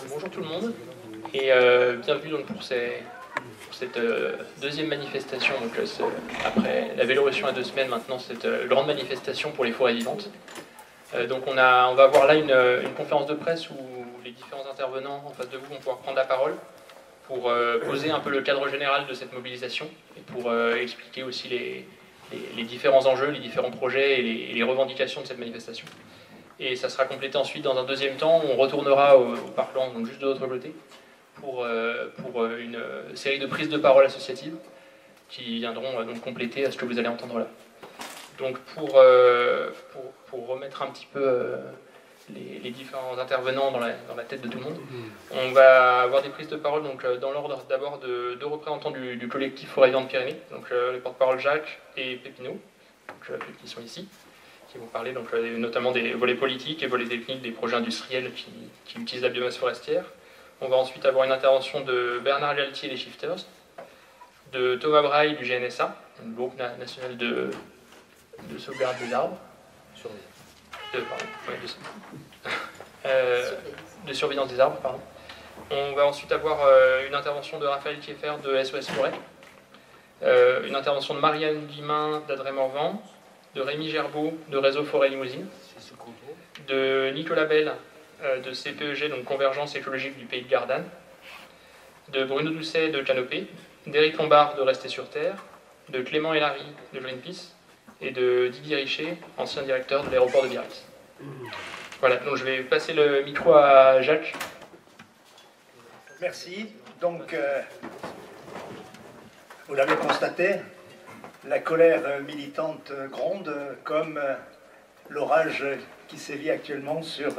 Bonjour tout le monde et bienvenue donc pour cette deuxième manifestation, donc, après la Vélorution à 2 semaines, maintenant cette grande manifestation pour les forêts vivantes. Donc on va avoir là une conférence de presse où les différents intervenants en face de vous vont pouvoir prendre la parole pour poser un peu le cadre général de cette mobilisation et pour expliquer aussi les différents enjeux, les différents projets et les revendications de cette manifestation. Et ça sera complété ensuite dans un deuxième temps, on retournera au parlant, donc juste de l'autre côté, pour une série de prises de parole associatives qui viendront donc compléter à ce que vous allez entendre là. Donc pour remettre un petit peu les différents intervenants dans la tête de tout le monde, on va avoir des prises de parole donc, dans l'ordre d'abord de deux représentants du collectif Forêts Vivantes Pyrénées, donc les porte-parole Jacques et Pépineau, donc, qui sont ici, qui vont parler donc, notamment des volets politiques et volets techniques des projets industriels qui utilisent la biomasse forestière. On va ensuite avoir une intervention de Bernard Galtier des Shifters, de Thomas Braille du GNSA, le groupe national de sauvegarde des arbres. De surveillance des arbres, pardon. On va ensuite avoir une intervention de Raphaël Kieffer de SOS Forêt, une intervention de Marianne Guimain d'Adré-Morvan, de Rémi Gerbeau de Réseau Forêt Limousine, de Nicolas Bell de CPEG, donc Convergence écologique du Pays de Gardanne, de Bruno Doucet de Canopée, d'Éric Lombard de Rester sur Terre, de Clément Hélary de Greenpeace et de Didier Richer, ancien directeur de l'aéroport de Biarritz. Voilà, donc je vais passer le micro à Jacques. Merci. Donc, vous l'avez constaté, la colère militante gronde comme l'orage qui sévit actuellement sur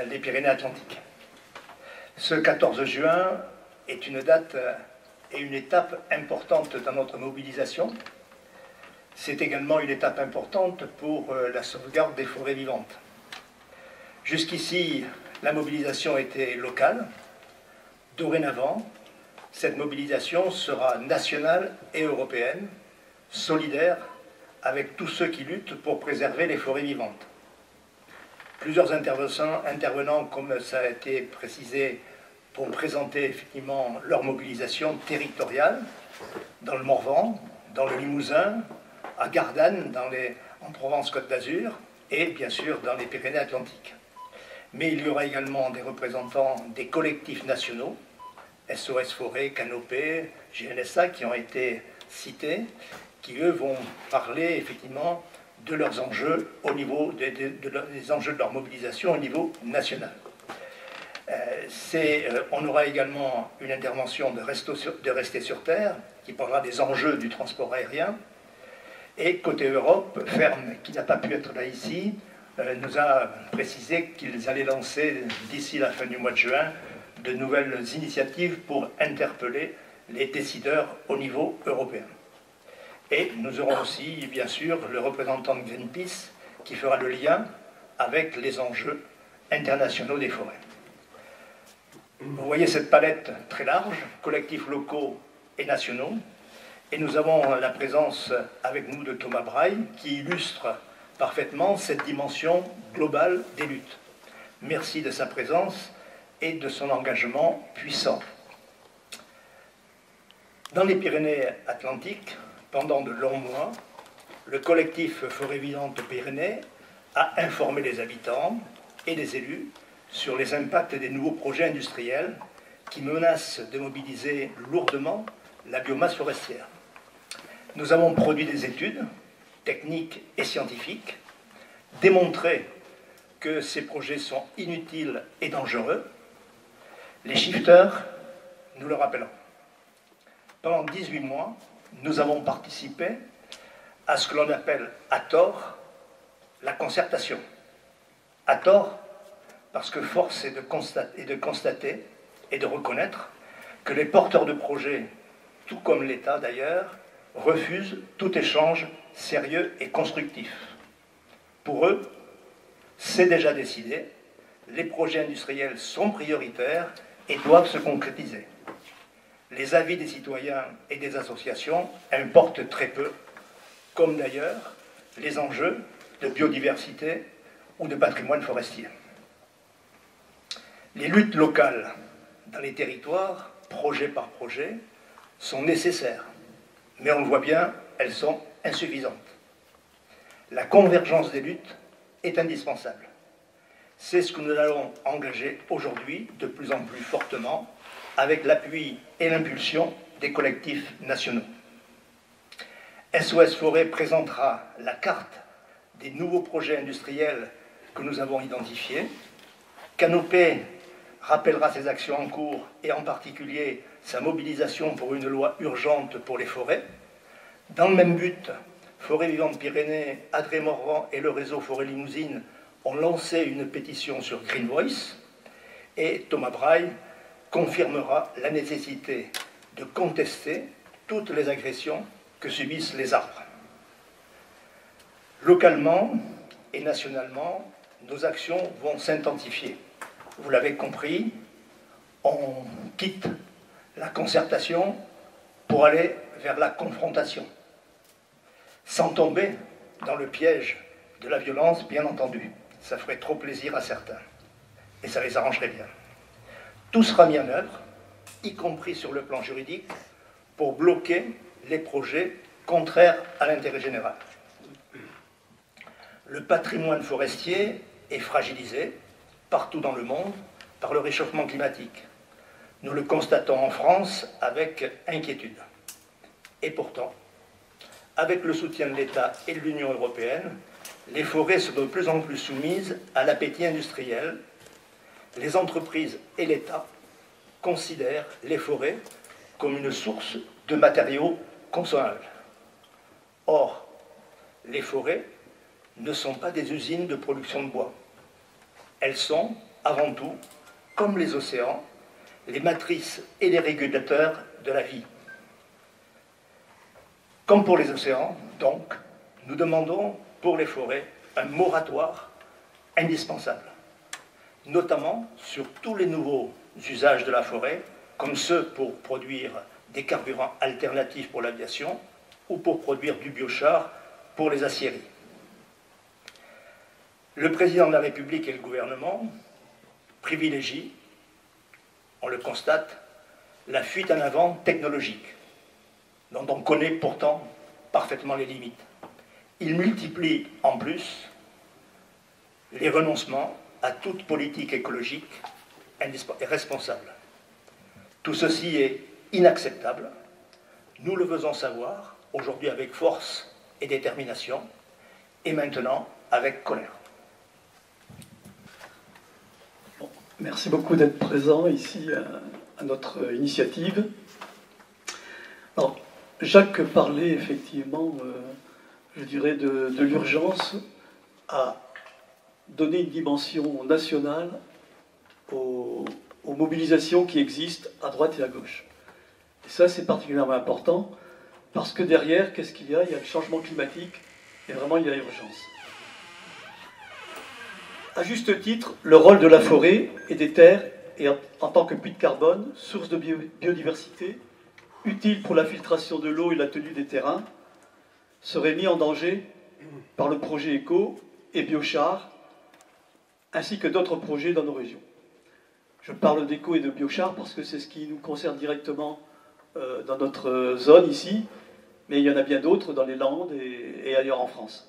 les Pyrénées-Atlantiques. Ce 14 juin est une date et une étape importante dans notre mobilisation. C'est également une étape importante pour la sauvegarde des forêts vivantes. Jusqu'ici, la mobilisation était locale. Dorénavant, cette mobilisation sera nationale et européenne, solidaire avec tous ceux qui luttent pour préserver les forêts vivantes. Plusieurs intervenants, comme ça a été précisé, pour présenter effectivement leur mobilisation territoriale dans le Morvan, dans le Limousin, à Gardanne, en Provence-Côte d'Azur et bien sûr dans les Pyrénées-Atlantiques. Mais il y aura également des représentants des collectifs nationaux, SOS Forêt, Canopée, GNSA, qui ont été cités, qui eux vont parler effectivement de leurs enjeux au niveau des enjeux de leur mobilisation au niveau national. On aura également une intervention de Rester sur Terre, qui parlera des enjeux du transport aérien. Et côté Europe, Ferme, qui n'a pas pu être là ici, nous a précisé qu'ils allaient lancer d'ici la fin du mois de juin de nouvelles initiatives pour interpeller les décideurs au niveau européen. Et nous aurons aussi, bien sûr, le représentant de Greenpeace qui fera le lien avec les enjeux internationaux des forêts. Vous voyez cette palette très large, collectifs locaux et nationaux, et nous avons la présence avec nous de Thomas Braille qui illustre parfaitement cette dimension globale des luttes. Merci de sa présence et de son engagement puissant. Dans les Pyrénées-Atlantiques, pendant de longs mois, le collectif Forêts Vivantes Pyrénées a informé les habitants et les élus sur les impacts des nouveaux projets industriels qui menacent de mobiliser lourdement la biomasse forestière. Nous avons produit des études techniques et scientifiques, démontré que ces projets sont inutiles et dangereux. Les shifters, nous le rappelons. Pendant 18 mois, nous avons participé à ce que l'on appelle, à tort, la concertation. À tort, parce que force est de constater et de reconnaître que les porteurs de projets, tout comme l'État d'ailleurs, refusent tout échange sérieux et constructif. Pour eux, c'est déjà décidé, les projets industriels sont prioritaires et doivent se concrétiser. Les avis des citoyens et des associations importent très peu, comme d'ailleurs les enjeux de biodiversité ou de patrimoine forestier. Les luttes locales dans les territoires, projet par projet, sont nécessaires, mais on le voit bien, elles sont insuffisantes. La convergence des luttes est indispensable. C'est ce que nous allons engager aujourd'hui de plus en plus fortement avec l'appui et l'impulsion des collectifs nationaux. SOS Forêt présentera la carte des nouveaux projets industriels que nous avons identifiés. Canopé rappellera ses actions en cours et en particulier sa mobilisation pour une loi urgente pour les forêts. Dans le même but, Forêt Vivante Pyrénées, Adré Morvan et le réseau Forêt Limousine ont lancé une pétition sur Green Voice et Thomas Braille confirmera la nécessité de contester toutes les agressions que subissent les arbres. Localement et nationalement, nos actions vont s'intensifier. Vous l'avez compris, on quitte la concertation pour aller vers la confrontation, sans tomber dans le piège de la violence, bien entendu. Ça ferait trop plaisir à certains, et ça les arrangerait bien. Tout sera mis en œuvre, y compris sur le plan juridique, pour bloquer les projets contraires à l'intérêt général. Le patrimoine forestier est fragilisé partout dans le monde par le réchauffement climatique. Nous le constatons en France avec inquiétude. Et pourtant, avec le soutien de l'État et de l'Union européenne, les forêts sont de plus en plus soumises à l'appétit industriel. Les entreprises et l'État considèrent les forêts comme une source de matériaux consommables. Or, les forêts ne sont pas des usines de production de bois. Elles sont, avant tout, comme les océans, les matrices et les régulateurs de la vie. Comme pour les océans, donc, nous demandons pour les forêts un moratoire indispensable, notamment sur tous les nouveaux usages de la forêt, comme ceux pour produire des carburants alternatifs pour l'aviation ou pour produire du biochar pour les aciéries. Le président de la République et le gouvernement privilégient, on le constate, la fuite en avant technologique, dont on connaît pourtant parfaitement les limites. Il multiplie en plus les renoncements à toute politique écologique et responsable. Tout ceci est inacceptable. Nous le faisons savoir aujourd'hui avec force et détermination, et maintenant avec colère. Merci beaucoup d'être présent ici à notre initiative. Alors, Jacques parlait effectivement, je dirais, de l'urgence à donner une dimension nationale aux mobilisations qui existent à droite et à gauche. Et ça, c'est particulièrement important parce que derrière, qu'est-ce qu'il y a? Il y a le changement climatique et vraiment il y a urgence. À juste titre, le rôle de la forêt et des terres est en tant que puits de carbone, source de biodiversité, utile pour la filtration de l'eau et la tenue des terrains, serait mis en danger par le projet ECO et Biochar, ainsi que d'autres projets dans nos régions. Je parle d'ECO et de Biochar parce que c'est ce qui nous concerne directement dans notre zone ici, mais il y en a bien d'autres dans les Landes et ailleurs en France.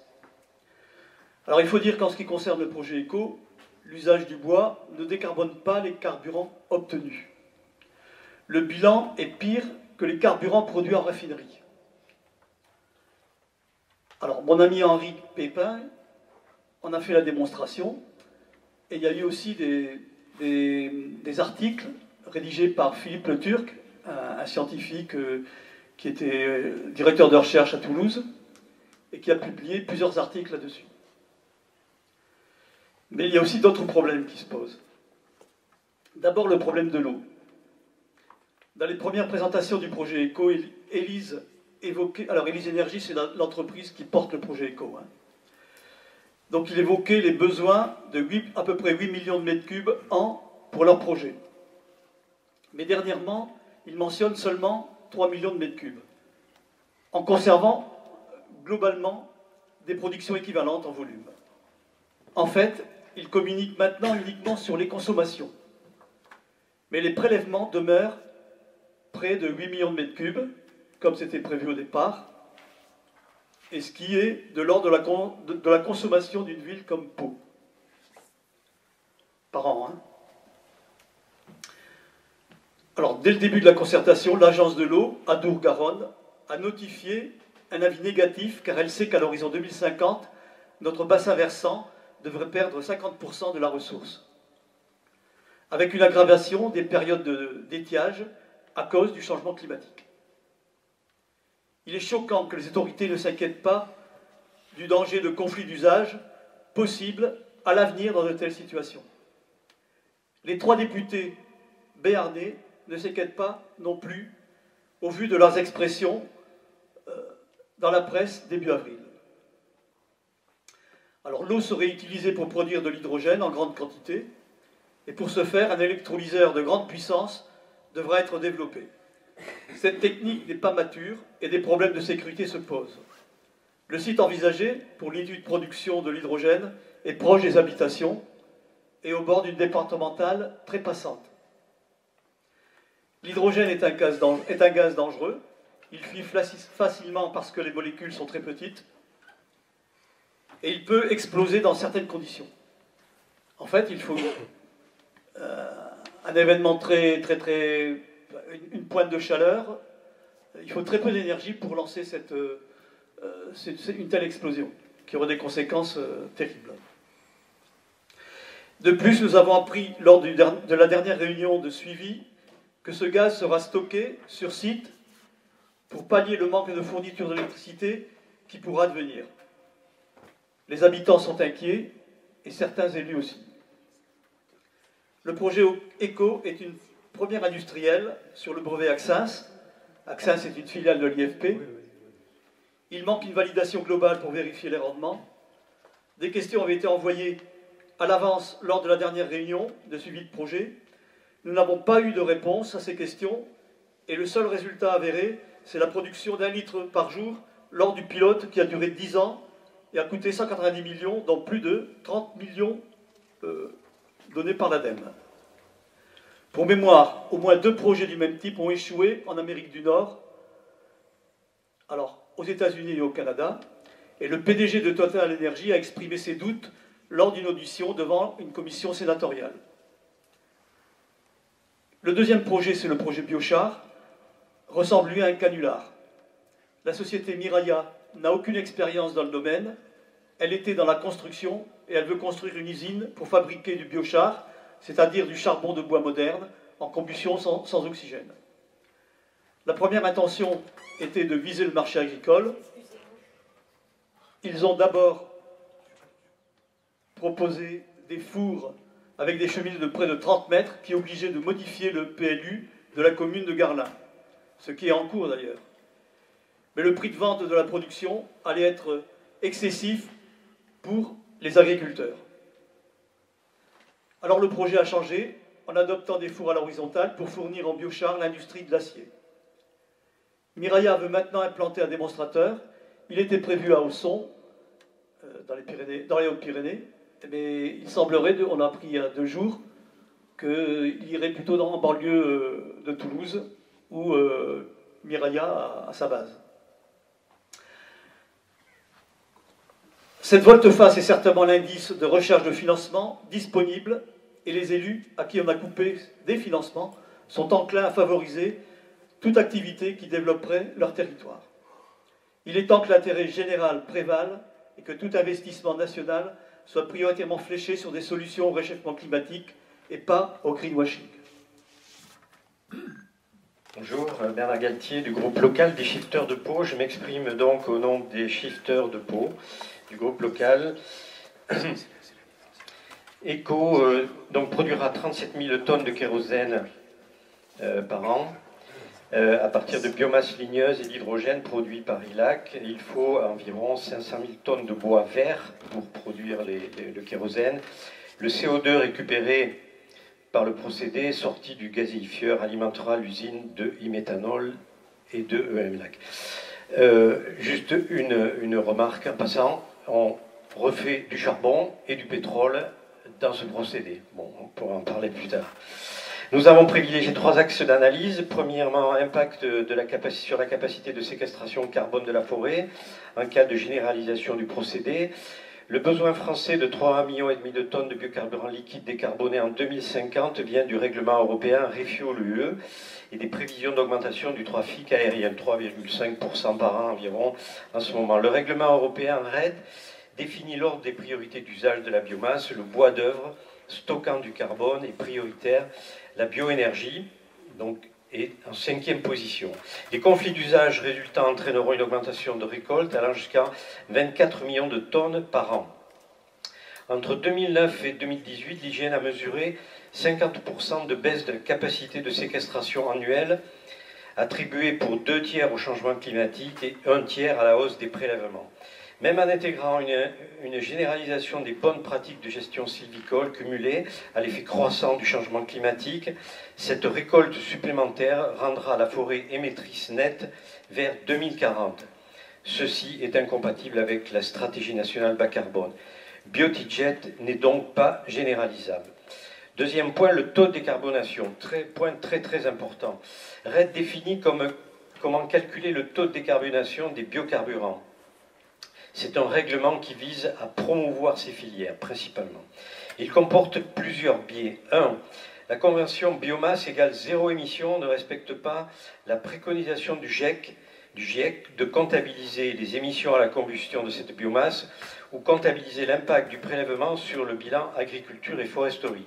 Alors il faut dire qu'en ce qui concerne le projet ECO, l'usage du bois ne décarbone pas les carburants obtenus. Le bilan est pire que les carburants produits en raffinerie. Alors mon ami Henri Pépin en a fait la démonstration, et il y a eu aussi des articles rédigés par Philippe Le Turc, un scientifique qui était directeur de recherche à Toulouse, et qui a publié plusieurs articles là-dessus. Mais il y a aussi d'autres problèmes qui se posent. D'abord, le problème de l'eau. Dans les premières présentations du projet ECO, Élise évoquait... Alors, Élise Énergie, c'est l'entreprise qui porte le projet ECO. Donc, il évoquait les besoins de à peu près 8 millions de mètres cubes an pour leur projet. Mais dernièrement, il mentionne seulement 3 millions de mètres cubes, en conservant globalement des productions équivalentes en volume. En fait, il communique maintenant uniquement sur les consommations. Mais les prélèvements demeurent près de 8 millions de mètres cubes, comme c'était prévu au départ, et ce qui est de l'ordre de la consommation d'une ville comme Pau. Par an, hein. Alors, dès le début de la concertation, l'agence de l'eau, Adour-Garonne, a notifié un avis négatif, car elle sait qu'à l'horizon 2050, notre bassin versant devrait perdre 50% de la ressource, avec une aggravation des périodes d'étiage à cause du changement climatique. Il est choquant que les autorités ne s'inquiètent pas du danger de conflit d'usage possible à l'avenir dans de telles situations. Les 3 députés béarnais ne s'inquiètent pas non plus au vu de leurs expressions dans la presse début avril. Alors l'eau serait utilisée pour produire de l'hydrogène en grande quantité, et pour ce faire, un électrolyseur de grande puissance devra être développé. Cette technique n'est pas mature et des problèmes de sécurité se posent. Le site envisagé pour l'unité de production de l'hydrogène est proche des habitations et au bord d'une départementale très passante. L'hydrogène est un gaz dangereux. Il fuit facilement parce que les molécules sont très petites et il peut exploser dans certaines conditions. En fait, il faut un événement une pointe de chaleur. Il faut très peu d'énergie pour lancer une telle explosion, qui aurait des conséquences terribles. De plus, nous avons appris lors de la dernière réunion de suivi que ce gaz sera stocké sur site pour pallier le manque de fourniture d'électricité qui pourra advenir. Les habitants sont inquiets et certains élus aussi. Le projet ECO est une première industrielle sur le brevet Axens. Axens est une filiale de l'IFP. Il manque une validation globale pour vérifier les rendements. Des questions avaient été envoyées à l'avance lors de la dernière réunion de suivi de projet. Nous n'avons pas eu de réponse à ces questions et le seul résultat avéré, c'est la production d'1 litre par jour lors du pilote qui a duré 10 ans et a coûté 190 millions, dont plus de 30 millions donnés par l'ADEME. Pour mémoire, au moins 2 projets du même type ont échoué en Amérique du Nord, alors aux États-Unis et au Canada, et le PDG de Total Energy a exprimé ses doutes lors d'une audition devant une commission sénatoriale. Le deuxième projet, c'est le projet Biochar, ressemble lui à un canular. La société Miraya n'a aucune expérience dans le domaine, elle était dans la construction et elle veut construire une usine pour fabriquer du biochar, c'est-à-dire du charbon de bois moderne, en combustion sans oxygène. La première intention était de viser le marché agricole. Ils ont d'abord proposé des fours avec des cheminées de près de 30 mètres qui obligeaient de modifier le PLU de la commune de Garlin, ce qui est en cours d'ailleurs. Mais le prix de vente de la production allait être excessif pour les agriculteurs. Alors le projet a changé en adoptant des fours à l'horizontale pour fournir en biochar l'industrie de l'acier. Miraya veut maintenant implanter un démonstrateur. Il était prévu à Ausson, dans les Hautes-Pyrénées, mais il semblerait, on a appris il y a 2 jours, qu'il irait plutôt en banlieue de Toulouse, où Miraya a sa base. Cette volte-face est certainement l'indice de recherche de financement disponible et les élus à qui on a coupé des financements sont enclins à favoriser toute activité qui développerait leur territoire. Il est temps que l'intérêt général prévale et que tout investissement national soit prioritairement fléché sur des solutions au réchauffement climatique et pas au greenwashing. Bonjour, Bernard Galtier du groupe local des shifters de Pau. Je m'exprime donc au nom des shifters de Pau, du groupe local. ECO donc produira 37 000 tonnes de kérosène par an à partir de biomasse ligneuse et d'hydrogène produit par ILAC. Il faut environ 500 000 tonnes de bois vert pour produire le kérosène. Le CO2 récupéré par le procédé sorti du gazéifieur alimentera l'usine de e-méthanol et de EMLAC. Juste une remarque en passant, on refait du charbon et du pétrole dans ce procédé. Bon, on pourra en parler plus tard. Nous avons privilégié 3 axes d'analyse. Premièrement, impact sur la capacité de séquestration carbone de la forêt en cas de généralisation du procédé. Le besoin français de 3,5 millions de tonnes de biocarburants liquides décarbonés en 2050 vient du règlement européen ReFuelEU et des prévisions d'augmentation du trafic aérien, 3,5% par an environ en ce moment. Le règlement européen RED définit l'ordre des priorités d'usage de la biomasse. Le bois d'œuvre stockant du carbone est prioritaire. La bioénergie donc, est en 5e position. Les conflits d'usage résultant entraîneront une augmentation de récolte allant jusqu'à 24 millions de tonnes par an. Entre 2009 et 2018, l'IGN a mesuré 50% de baisse de capacité de séquestration annuelle, attribuée pour 2 tiers au changement climatique et 1 tiers à la hausse des prélèvements. Même en intégrant une généralisation des bonnes pratiques de gestion sylvicole cumulées à l'effet croissant du changement climatique, cette récolte supplémentaire rendra la forêt émettrice nette vers 2040. Ceci est incompatible avec la stratégie nationale bas carbone. Biotijet n'est donc pas généralisable. Deuxième point, le taux de décarbonation. Point très important. RED définit comment calculer le taux de décarbonation des biocarburants. C'est un règlement qui vise à promouvoir ces filières, principalement. Il comporte plusieurs biais. 1. La convention biomasse égale 0 émission ne respecte pas la préconisation du GIEC de comptabiliser les émissions à la combustion de cette biomasse ou comptabiliser l'impact du prélèvement sur le bilan agriculture et foresterie.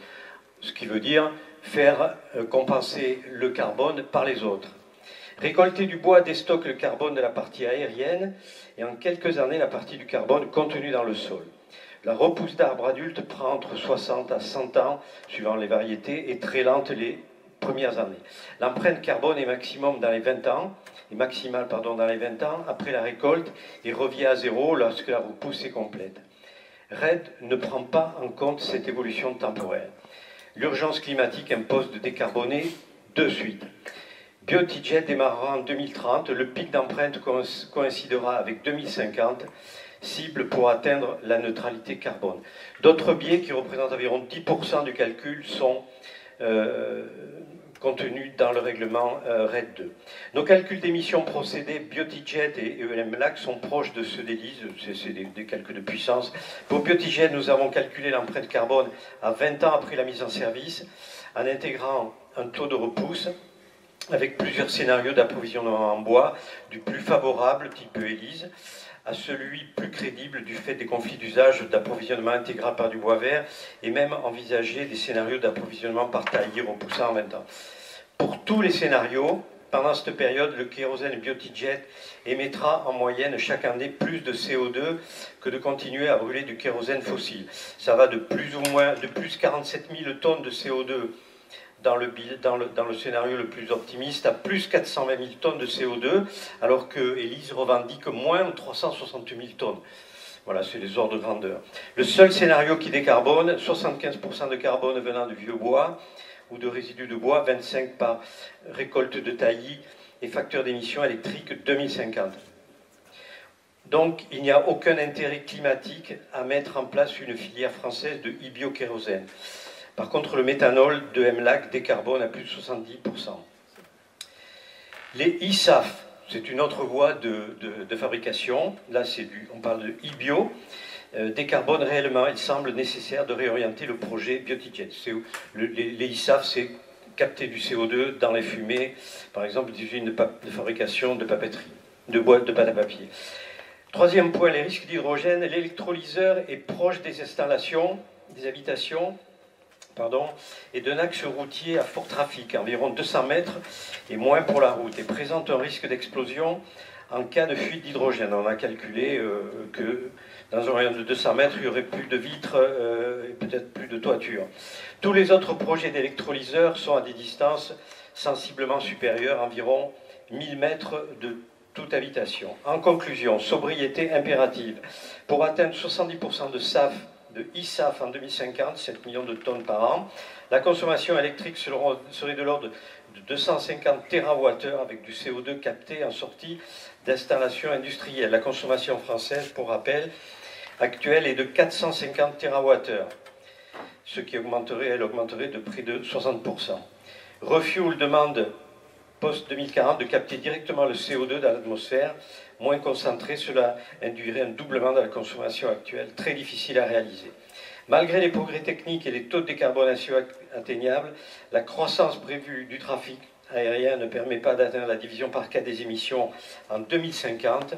Ce qui veut dire faire compenser le carbone par les autres. Récolter du bois déstocke le carbone de la partie aérienne et en quelques années la partie du carbone contenu dans le sol. La repousse d'arbres adultes prend entre 60 à 100 ans, suivant les variétés, et très lente les premières années. L'empreinte carbone est maximale dans les 20 ans, après la récolte et revient à 0 lorsque la repousse est complète. RED ne prend pas en compte cette évolution temporelle. L'urgence climatique impose de décarboner de suite. Biotijet démarrera en 2030, le pic d'empreinte coïncidera avec 2050, cible pour atteindre la neutralité carbone. D'autres biais qui représentent environ 10% du calcul sont contenus dans le règlement RED 2. Nos calculs d'émissions procédés Biotijet et EMLAC sont proches de ceux d'Élise, c'est des calculs de puissance. Pour Biotijet, nous avons calculé l'empreinte carbone à 20 ans après la mise en service, en intégrant un taux de repousse, avec plusieurs scénarios d'approvisionnement en bois, du plus favorable, type Élise, à celui plus crédible du fait des conflits d'usage d'approvisionnement intégral par du bois vert, et même envisager des scénarios d'approvisionnement par taillis repoussant en 20 ans. Pour tous les scénarios, pendant cette période, le kérosène Biotijet émettra en moyenne chaque année plus de CO2 que de continuer à brûler du kérosène fossile. Ça va de plus 47 000 tonnes de CO2 dans le scénario le plus optimiste, à plus 420 000 tonnes de CO2, alors que Élise revendique moins 360 000 tonnes. Voilà, c'est les ordres de grandeur. Le seul scénario qui décarbone, 75% de carbone venant de vieux bois ou de résidus de bois, 25 par récolte de taillis et facteur d'émissions électriques 2050. Donc, il n'y a aucun intérêt climatique à mettre en place une filière française de e-biokérosène. Par contre, le méthanol de EMLAC décarbone à plus de 70%. Les e-SAF, c'est une autre voie de fabrication. Là, on parle de e-bio. Décarbone réellement. Il semble nécessaire de réorienter le projet Biotijet. Les e-SAF, c'est capter du CO2 dans les fumées, par exemple des usines de fabrication de papeterie, de boîtes de pâte à papier. Troisième point, les risques d'hydrogène. L'électrolyseur est proche des installations, des habitations, et d'un axe routier à fort trafic, environ 200 mètres et moins pour la route, et présente un risque d'explosion en cas de fuite d'hydrogène. On a calculé que dans un rayon de 200 mètres, il y aurait plus de vitres et peut-être plus de toiture. Tous les autres projets d'électrolyseurs sont à des distances sensiblement supérieures, environ 1000 mètres de toute habitation. En conclusion, sobriété impérative. Pour atteindre 70% de e-SAF en 2050, 7 millions de tonnes par an, la consommation électrique serait de l'ordre de 250 TWh avec du CO2 capté en sortie d'installations industrielles. La consommation française, pour rappel, actuelle est de 450 TWh, ce qui augmenterait de près de 60%. Refuel demande post-2040 de capter directement le CO2 dans l'atmosphère, moins concentré, cela induirait un doublement de la consommation actuelle, très difficile à réaliser. Malgré les progrès techniques et les taux de décarbonation atteignables, la croissance prévue du trafic aérien ne permet pas d'atteindre la division par 4 des émissions en 2050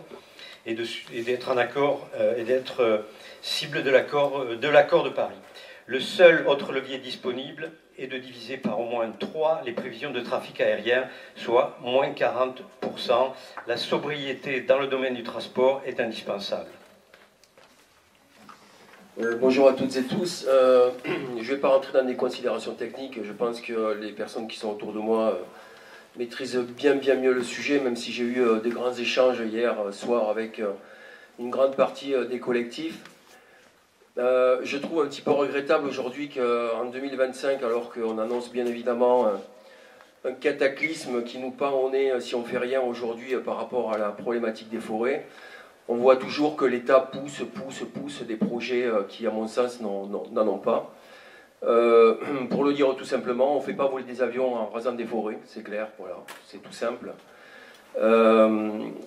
et d'être en accord et d'être cible de l'accord de Paris. Le seul autre levier disponible est de diviser par au moins 3 les prévisions de trafic aérien, soit moins 40%. La sobriété dans le domaine du transport est indispensable. Bonjour à toutes et tous. Je ne vais pas rentrer dans des considérations techniques. Je pense que les personnes qui sont autour de moi maîtrisent bien mieux le sujet, même si j'ai eu des grands échanges hier soir avec une grande partie des collectifs. Je trouve un petit peu regrettable aujourd'hui qu'en 2025, alors qu'on annonce bien évidemment un cataclysme qui nous pend au nez si on ne fait rien aujourd'hui par rapport à la problématique des forêts, on voit toujours que l'État pousse des projets qui, à mon sens, n'en ont pas. Pour le dire tout simplement, on ne fait pas voler des avions en rasant des forêts, c'est clair, voilà, c'est tout simple.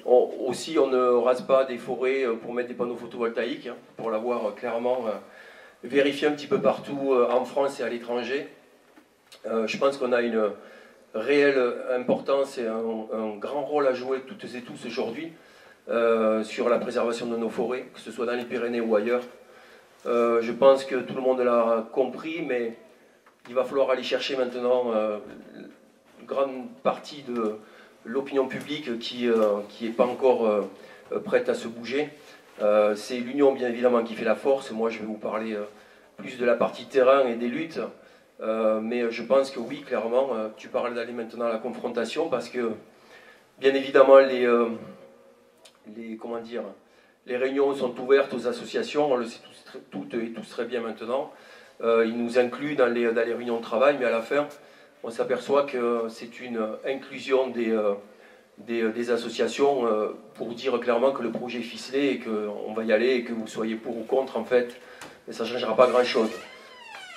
Aussi, on ne rase pas des forêts pour mettre des panneaux photovoltaïques, hein, pour l'avoir clairement vérifié un petit peu partout en France et à l'étranger. Je pense qu'on a une réelle importance et un grand rôle à jouer toutes et tous aujourd'hui sur la préservation de nos forêts, que ce soit dans les Pyrénées ou ailleurs. Je pense que tout le monde l'a compris, mais il va falloir aller chercher maintenant une grande partie de l'opinion publique qui n'est pas encore prête à se bouger. C'est l'union, bien évidemment, qui fait la force. Moi, je vais vous parler plus de la partie terrain et des luttes. Mais je pense que oui, clairement, tu parles d'aller maintenant à la confrontation parce que, bien évidemment, les réunions sont ouvertes aux associations, on le sait toutes et tous très bien maintenant. Ils nous incluent dans les réunions de travail, mais à la fin, on s'aperçoit que c'est une inclusion des associations pour dire clairement que le projet est ficelé et qu'on va y aller et que vous soyez pour ou contre, en fait, mais ça ne changera pas grand-chose.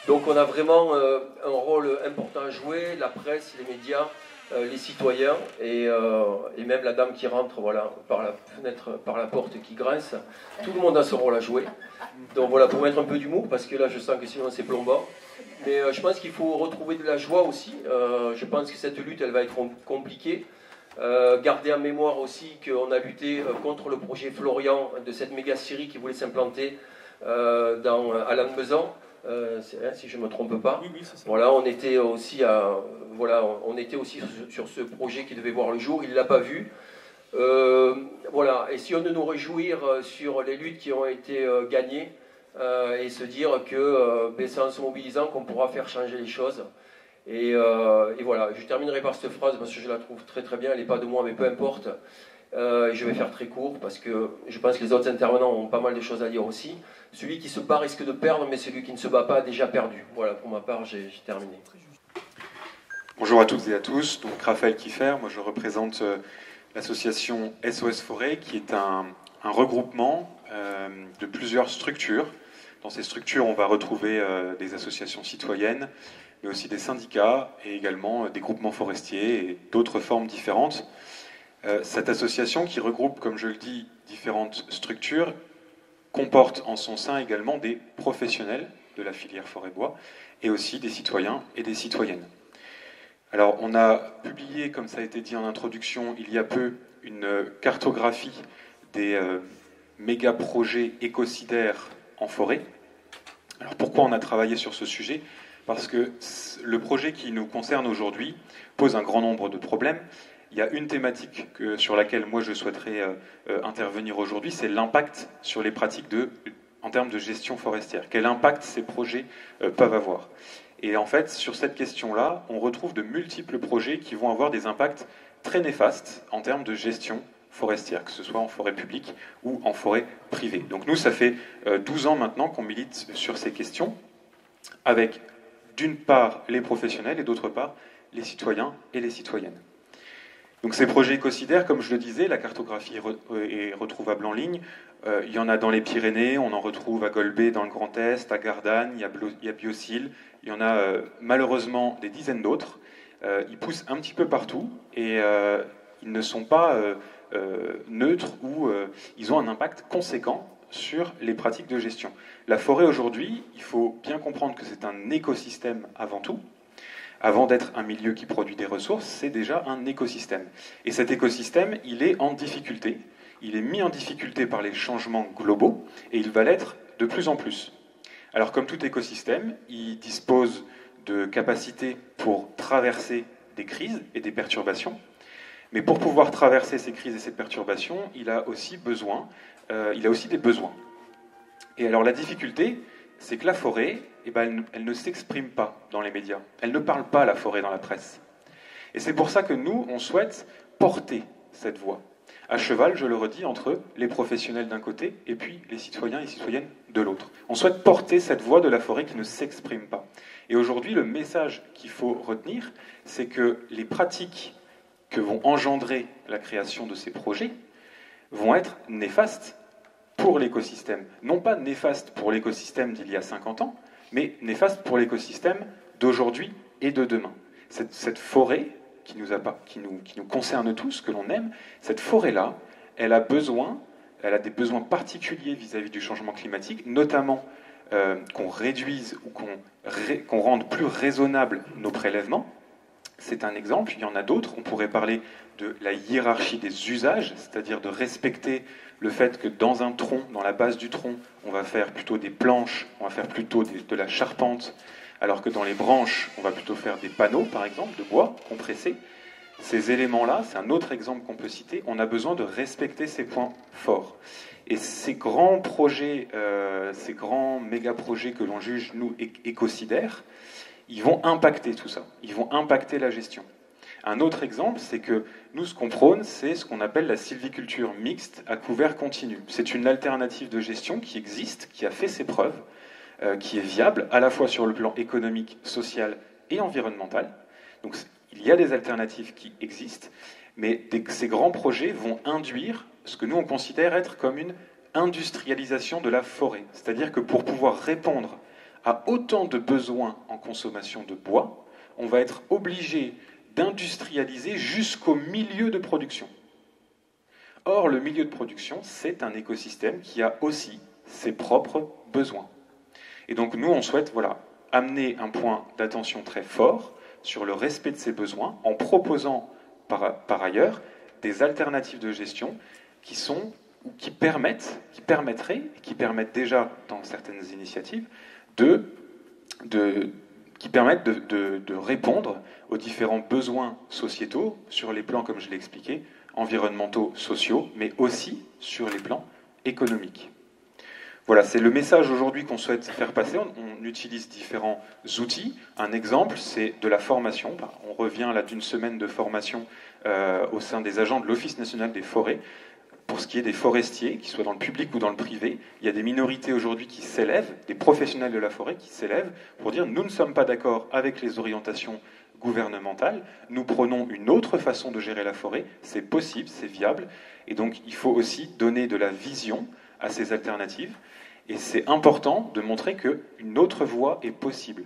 Donc on a vraiment un rôle important à jouer, la presse, les médias, les citoyens et même la dame qui rentre voilà, par la fenêtre, par la porte qui grince. Tout le monde a son rôle à jouer. Donc voilà, pour mettre un peu d'humour, parce que là je sens que sinon c'est plombant. Mais je pense qu'il faut retrouver de la joie aussi. Je pense que cette lutte, elle va être compliquée. Gardez en mémoire aussi qu'on a lutté contre le projet Florian de cette méga scierie qui voulait s'implanter à Lannemezan. Si je ne me trompe pas. Oui, c'est ça. Voilà, on était aussi sur ce projet qui devait voir le jour, il ne l'a pas vu. Voilà, et si on de nous réjouir sur les luttes qui ont été gagnées et se dire que c'est en se mobilisant qu'on pourra faire changer les choses. Et voilà, je terminerai par cette phrase parce que je la trouve très très bien, elle n'est pas de moi mais peu importe. Je vais faire très court parce que je pense que les autres intervenants ont pas mal de choses à dire aussi. Celui qui se bat risque de perdre, mais celui qui ne se bat pas a déjà perdu. Voilà, pour ma part, j'ai terminé. Bonjour à toutes et à tous. Donc Raphaël Kiffer, moi je représente l'association SOS Forêt, qui est un regroupement de plusieurs structures. Dans ces structures, on va retrouver des associations citoyennes, mais aussi des syndicats et également des groupements forestiers et d'autres formes différentes. Cette association, qui regroupe, comme je le dis, différentes structures, comporte en son sein également des professionnels de la filière forêt-bois et aussi des citoyens et des citoyennes. Alors, on a publié, comme ça a été dit en introduction, il y a peu, une cartographie des méga-projets écocidaires en forêt. Alors, pourquoi on a travaillé sur ce sujet ? Parce que le projet qui nous concerne aujourd'hui pose un grand nombre de problèmes. Il y a une thématique sur laquelle moi je souhaiterais intervenir aujourd'hui, c'est l'impact sur les pratiques en termes de gestion forestière. Quel impact ces projets peuvent avoir ? Et en fait, sur cette question-là, on retrouve de multiples projets qui vont avoir des impacts très néfastes en termes de gestion forestière, que ce soit en forêt publique ou en forêt privée. Donc nous, ça fait 12 ans maintenant qu'on milite sur ces questions, avec d'une part les professionnels et d'autre part les citoyens et les citoyennes. Donc ces projets écocidaires, comme je le disais, la cartographie est retrouvable en ligne. Il y en a dans les Pyrénées, on en retrouve à Golbet dans le Grand Est, à Gardanne, il y a Biocil, il y en a malheureusement des dizaines d'autres. Ils poussent un petit peu partout et ils ne sont pas neutres ou ils ont un impact conséquent sur les pratiques de gestion. La forêt aujourd'hui, il faut bien comprendre que c'est un écosystème avant tout. Avant d'être un milieu qui produit des ressources, c'est déjà un écosystème. Et cet écosystème, il est en difficulté. Il est mis en difficulté par les changements globaux et il va l'être de plus en plus. Alors comme tout écosystème, il dispose de capacités pour traverser des crises et des perturbations. Mais pour pouvoir traverser ces crises et ces perturbations, il a aussi des besoins. Et alors la difficulté, c'est que la forêt, elle ne s'exprime pas dans les médias. Elle ne parle pas, la forêt, dans la presse. Et c'est pour ça que nous, on souhaite porter cette voix. À cheval, je le redis, entre les professionnels d'un côté et puis les citoyens et citoyennes de l'autre. On souhaite porter cette voix de la forêt qui ne s'exprime pas. Et aujourd'hui, le message qu'il faut retenir, c'est que les pratiques que vont engendrer la création de ces projets vont être néfastes pour l'écosystème. Non pas néfastes pour l'écosystème d'il y a 50 ans, mais néfastes pour l'écosystème d'aujourd'hui et de demain. Cette forêt qui nous concerne tous, que l'on aime, cette forêt-là, elle a des besoins particuliers vis-à-vis du changement climatique, notamment qu'on réduise ou qu'on rende plus raisonnables nos prélèvements. C'est un exemple, il y en a d'autres. On pourrait parler de la hiérarchie des usages, c'est-à-dire de respecter le fait que dans un tronc, dans la base du tronc, on va faire plutôt des planches, on va faire plutôt de la charpente, alors que dans les branches, on va plutôt faire des panneaux, par exemple, de bois compressé. Ces éléments-là, c'est un autre exemple qu'on peut citer, on a besoin de respecter ces points forts. Et ces grands projets, ces grands méga-projets que l'on juge, nous, écocidaires, ils vont impacter tout ça, ils vont impacter la gestion. Un autre exemple, c'est que nous, ce qu'on prône, c'est ce qu'on appelle la sylviculture mixte à couvert continu. C'est une alternative de gestion qui existe, qui a fait ses preuves, qui est viable à la fois sur le plan économique, social et environnemental. Donc il y a des alternatives qui existent, mais ces grands projets vont induire ce que nous on considère être comme une industrialisation de la forêt. C'est-à-dire que pour pouvoir répondre à autant de besoins en consommation de bois, on va être obligé d'industrialiser jusqu'au milieu de production. Or, le milieu de production, c'est un écosystème qui a aussi ses propres besoins. Et donc nous, on souhaite amener un point d'attention très fort sur le respect de ces besoins en proposant par ailleurs des alternatives de gestion qui permettent déjà dans certaines initiatives qui permettent de répondre aux différents besoins sociétaux sur les plans, comme je l'ai expliqué, environnementaux, sociaux, mais aussi sur les plans économiques. Voilà, c'est le message aujourd'hui qu'on souhaite faire passer. On utilise différents outils. Un exemple, c'est de la formation. On revient là d'une semaine de formation au sein des agents de l'Office national des forêts. Pour ce qui est des forestiers, qu'ils soient dans le public ou dans le privé, il y a des minorités aujourd'hui qui s'élèvent, des professionnels de la forêt qui s'élèvent pour dire « nous ne sommes pas d'accord avec les orientations gouvernementales, nous prenons une autre façon de gérer la forêt, c'est possible, c'est viable, et donc il faut aussi donner de la vision à ces alternatives, et c'est important de montrer qu'une autre voie est possible,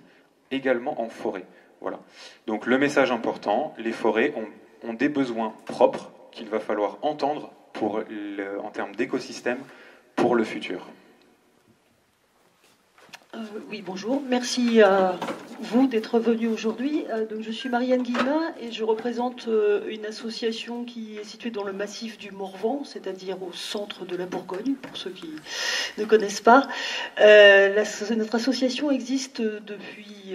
également en forêt. » Voilà. Donc le message important, les forêts ont des besoins propres qu'il va falloir entendre en termes d'écosystème pour le futur. Oui, bonjour. Merci à vous d'être venu aujourd'hui. Donc, je suis Marianne Guillemin et je représente une association qui est située dans le massif du Morvan, c'est-à-dire au centre de la Bourgogne, pour ceux qui ne connaissent pas. Notre association existe depuis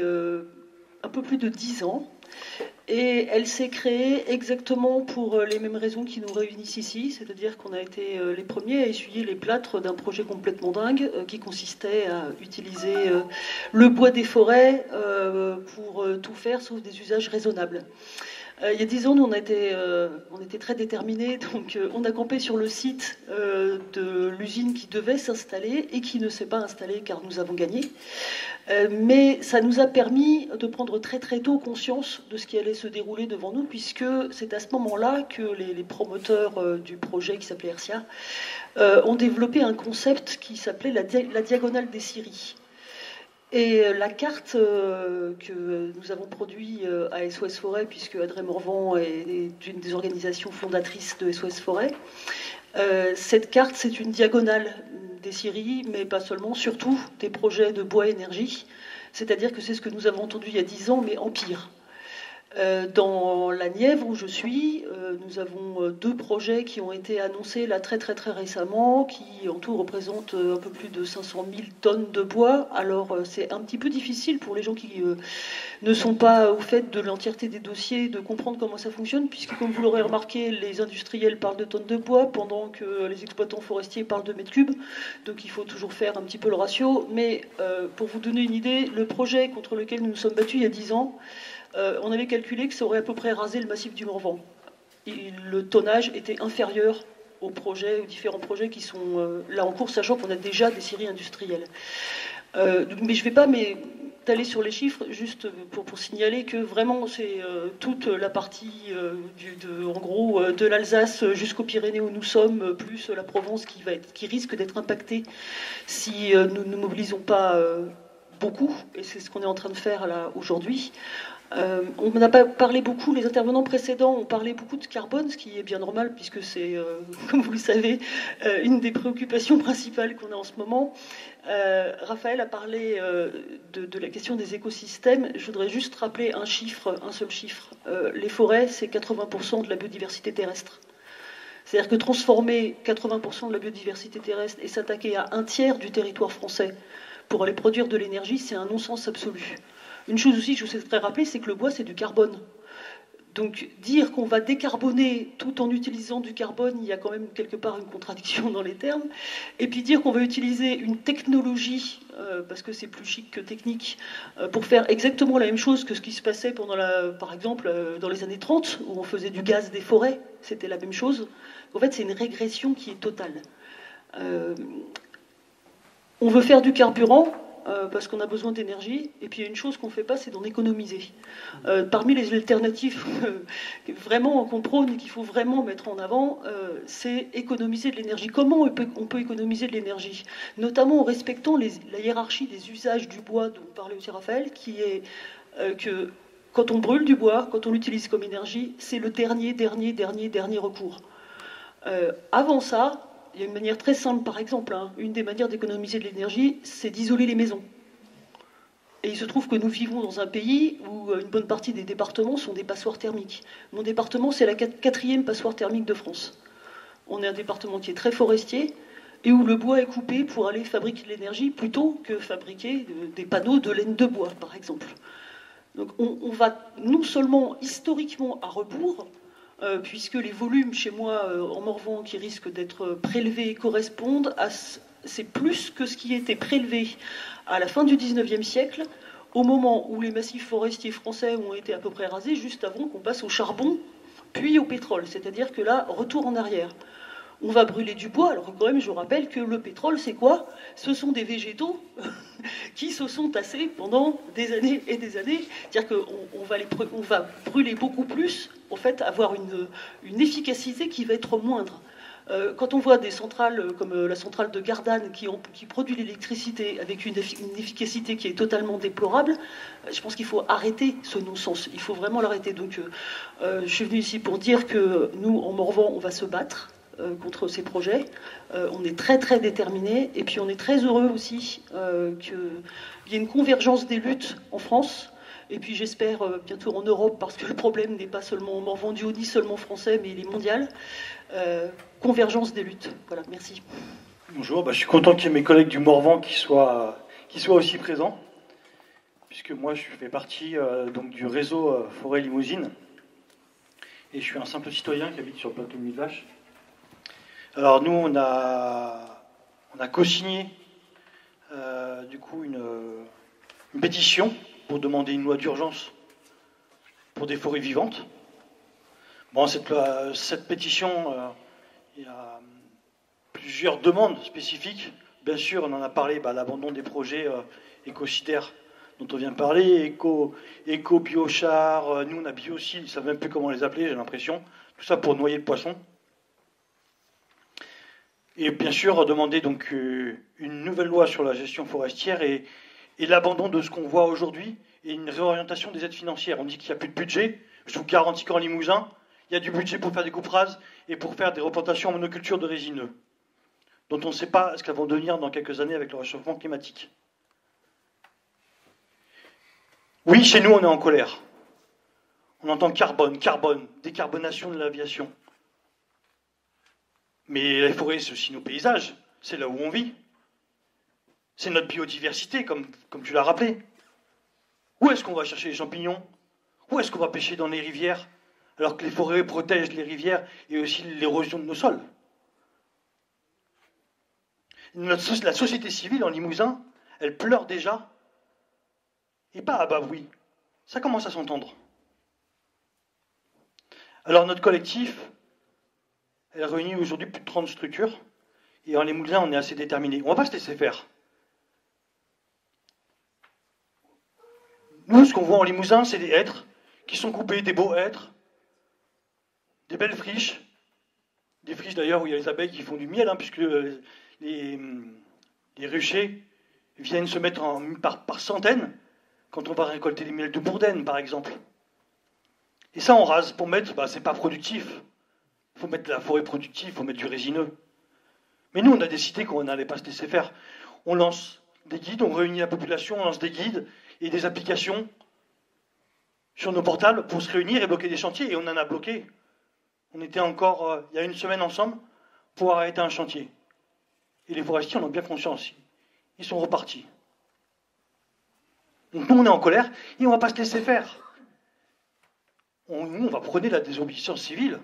un peu plus de 10 ans. Et elle s'est créée exactement pour les mêmes raisons qui nous réunissent ici, c'est-à-dire qu'on a été les premiers à essuyer les plâtres d'un projet complètement dingue qui consistait à utiliser le bois des forêts pour tout faire sauf des usages raisonnables. Il y a 10 ans, nous, on était très déterminés, donc on a campé sur le site de l'usine qui devait s'installer et qui ne s'est pas installée car nous avons gagné. Mais ça nous a permis de prendre très très tôt conscience de ce qui allait se dérouler devant nous, puisque c'est à ce moment-là que les promoteurs du projet qui s'appelait Hercia ont développé un concept qui s'appelait la diagonale des scieries. Et la carte que nous avons produite à SOS Forêt, puisque Adrien Morvan est une des organisations fondatrices de SOS Forêt, cette carte, c'est une diagonale des scieries, mais pas seulement, surtout des projets de bois énergie. C'est-à-dire que c'est ce que nous avons entendu il y a 10 ans, mais en pire. Dans la Nièvre où je suis, nous avons 2 projets qui ont été annoncés là très récemment, qui en tout représentent un peu plus de 500 000 tonnes de bois. Alors c'est un petit peu difficile pour les gens qui ne sont pas au fait de l'entièreté des dossiers de comprendre comment ça fonctionne, puisque comme vous l'aurez remarqué, les industriels parlent de tonnes de bois pendant que les exploitants forestiers parlent de mètres cubes. Donc il faut toujours faire un petit peu le ratio. Mais pour vous donner une idée, le projet contre lequel nous nous sommes battus il y a 10 ans, on avait calculé que ça aurait à peu près rasé le massif du Morvan. Le tonnage était inférieur aux différents projets qui sont là en cours, sachant qu'on a déjà des scieries industrielles. Mais je ne vais pas m'étaler sur les chiffres, juste pour signaler que vraiment c'est toute la partie en gros de l'Alsace jusqu'aux Pyrénées où nous sommes, plus la Provence qui risque d'être impactée si nous ne mobilisons pas beaucoup, et c'est ce qu'on est en train de faire là aujourd'hui. On n'a pas parlé beaucoup, les intervenants précédents ont parlé beaucoup de carbone, ce qui est bien normal puisque c'est, comme vous le savez, une des préoccupations principales qu'on a en ce moment. Raphaël a parlé de la question des écosystèmes. Je voudrais juste rappeler un seul chiffre. Les forêts, c'est 80% de la biodiversité terrestre. C'est-à-dire que transformer 80% de la biodiversité terrestre et s'attaquer à 1/3 du territoire français pour aller produire de l'énergie, c'est un non-sens absolu. Une chose aussi que je souhaiterais rappeler, c'est que le bois, c'est du carbone. Donc dire qu'on va décarboner tout en utilisant du carbone, il y a quand même quelque part une contradiction dans les termes. Et puis dire qu'on va utiliser une technologie, parce que c'est plus chic que technique, pour faire exactement la même chose que ce qui se passait par exemple, dans les années 30, où on faisait du gaz des forêts, c'était la même chose. En fait, c'est une régression qui est totale. On veut faire du carburant, parce qu'on a besoin d'énergie, et puis il y a une chose qu'on ne fait pas, c'est d'en économiser. Parmi les alternatives vraiment qu'on prône et qu'il faut vraiment mettre en avant, c'est économiser de l'énergie. Comment on peut économiser de l'énergie? Notamment en respectant la hiérarchie des usages du bois dont parlait aussi Raphaël, qui est que quand on brûle du bois, quand on l'utilise comme énergie, c'est le dernier recours. Avant ça, il y a une manière très simple, par exemple, une des manières d'économiser de l'énergie, c'est d'isoler les maisons. Et il se trouve que nous vivons dans un pays où une bonne partie des départements sont des passoires thermiques. Mon département, c'est la 4e passoire thermique de France. On est un département qui est très forestier et où le bois est coupé pour aller fabriquer de l'énergie plutôt que fabriquer des panneaux de laine de bois, par exemple. Donc on va non seulement historiquement à rebours, puisque les volumes chez moi en Morvan qui risquent d'être prélevés correspondent à... C'est plus que ce qui était prélevé à la fin du XIXe siècle, au moment où les massifs forestiers français ont été à peu près rasés, juste avant qu'on passe au charbon, puis au pétrole. C'est-à-dire que là, retour en arrière. On va brûler du bois, alors quand même je rappelle que le pétrole c'est quoi? Ce sont des végétaux qui se sont tassés pendant des années et des années. C'est-à-dire qu'on va brûler beaucoup plus, en fait avoir une efficacité qui va être moindre. Quand on voit des centrales comme la centrale de Gardanne qui produit l'électricité avec une efficacité qui est totalement déplorable, je pense qu'il faut arrêter ce non-sens. Il faut vraiment l'arrêter. Donc je suis venue ici pour dire que nous, en Morvan, on va se battre contre ces projets. On est très déterminés et puis on est très heureux aussi qu'il y ait une convergence des luttes en France et puis j'espère bientôt en Europe parce que le problème n'est pas seulement morvandiau ni seulement français mais il est mondial. Convergence des luttes. Voilà, merci. Bonjour, je suis content qu'il y ait mes collègues du Morvan qui soient aussi présents puisque moi je fais partie donc du réseau Forêt Limousine et je suis un simple citoyen qui habite sur le plateau de Millevaches. Alors nous, on a co-signé du coup une pétition pour demander une loi d'urgence pour des forêts vivantes. Bon, cette pétition, il y a plusieurs demandes spécifiques. Bien sûr, on en a parlé, l'abandon des projets écocidaires dont on vient de parler, éco-biochar, nous on a biocide, ils ne savent même plus comment les appeler, j'ai l'impression. Tout ça pour noyer le poisson. Et bien sûr, demander donc une nouvelle loi sur la gestion forestière et et l'abandon de ce qu'on voit aujourd'hui et une réorientation des aides financières. On dit qu'il n'y a plus de budget. Je vous garantis qu'en Limousin, il y a du budget pour faire des coupes rases et pour faire des replantations en monoculture de résineux, dont on ne sait pas ce qu'elles vont devenir dans quelques années avec le réchauffement climatique. Oui, chez nous, on est en colère. On entend carbone, décarbonation de l'aviation. Mais les forêts, c'est aussi nos paysages. C'est là où on vit. C'est notre biodiversité, comme tu l'as rappelé. Où est-ce qu'on va chercher les champignons? Où est-ce qu'on va pêcher dans les rivières, alors que les forêts protègent les rivières et aussi l'érosion de nos sols? La société civile en Limousin, elle pleure déjà. Et pas à bas bruit. Ça commence à s'entendre. Alors notre collectif, elle réunit aujourd'hui plus de 30 structures. Et en Limousin, on est assez déterminés. On ne va pas se laisser faire. Nous, ce qu'on voit en Limousin, c'est des hêtres qui sont coupés, des beaux hêtres, des belles friches. Des friches d'ailleurs où il y a les abeilles qui font du miel, puisque les ruchers viennent se mettre par centaines quand on va récolter les miels de Bourdaine, par exemple. Et ça, on rase pour mettre, c'est pas productif. Il faut mettre de la forêt productive, il faut mettre du résineux. Mais nous, on a décidé qu'on n'allait pas se laisser faire. On lance des guides, on réunit la population, on lance des guides et des applications sur nos portables pour se réunir et bloquer des chantiers. Et on en a bloqué. On était encore, il y a une semaine ensemble, pour arrêter un chantier. Et les forestiers en ont bien conscience. Ils sont repartis. Donc nous, on est en colère et on ne va pas se laisser faire. On va prôner la désobéissance civile.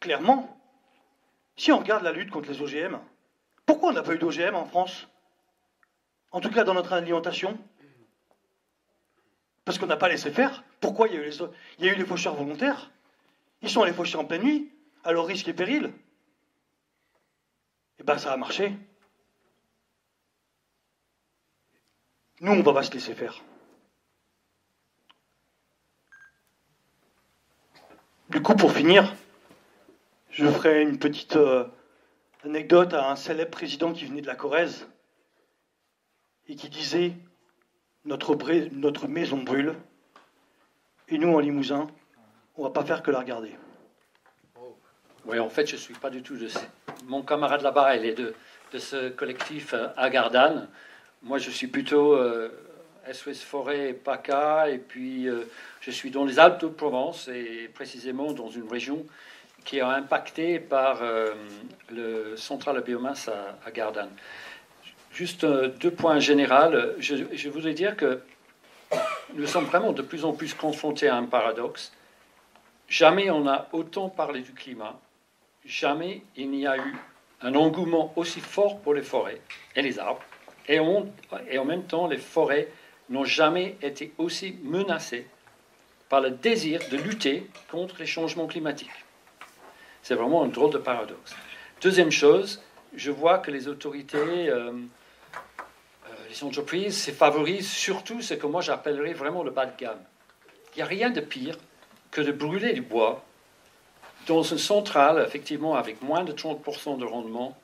Clairement. Si on regarde la lutte contre les OGM, pourquoi on n'a pas eu d'OGM en France? En tout cas, dans notre alimentation. Parce qu'on n'a pas laissé faire. Pourquoi il y a eu les faucheurs volontaires? Ils sont allés faucher en pleine nuit, à leur risque et péril. Et ça a marché. Nous, on ne va pas se laisser faire. Du coup, pour finir, je ferai une petite anecdote à un célèbre président qui venait de la Corrèze et qui disait « Notre maison brûle, et nous, en Limousin, on ne va pas faire que la regarder. » Oui, en fait, je ne suis pas du tout de... Mon camarade là-bas, il est de ce collectif à Gardanne. Moi, je suis plutôt SOS Forêt, PACA, et puis je suis dans les Alpes de Provence, et précisément dans une région qui est impactée par le central à biomasse à Gardanne. Juste 2 points généraux. Je voudrais dire que nous sommes vraiment de plus en plus confrontés à un paradoxe. Jamais on a autant parlé du climat, jamais il n'y a eu un engouement aussi fort pour les forêts et les arbres, et en même temps les forêts n'ont jamais été aussi menacées par le désir de lutter contre les changements climatiques. C'est vraiment un drôle de paradoxe. Deuxième chose, je vois que les autorités, les entreprises, favorisent surtout ce que moi j'appellerais vraiment le bas de gamme. Il n'y a rien de pire que de brûler du bois dans une centrale, effectivement, avec moins de 30% de rendement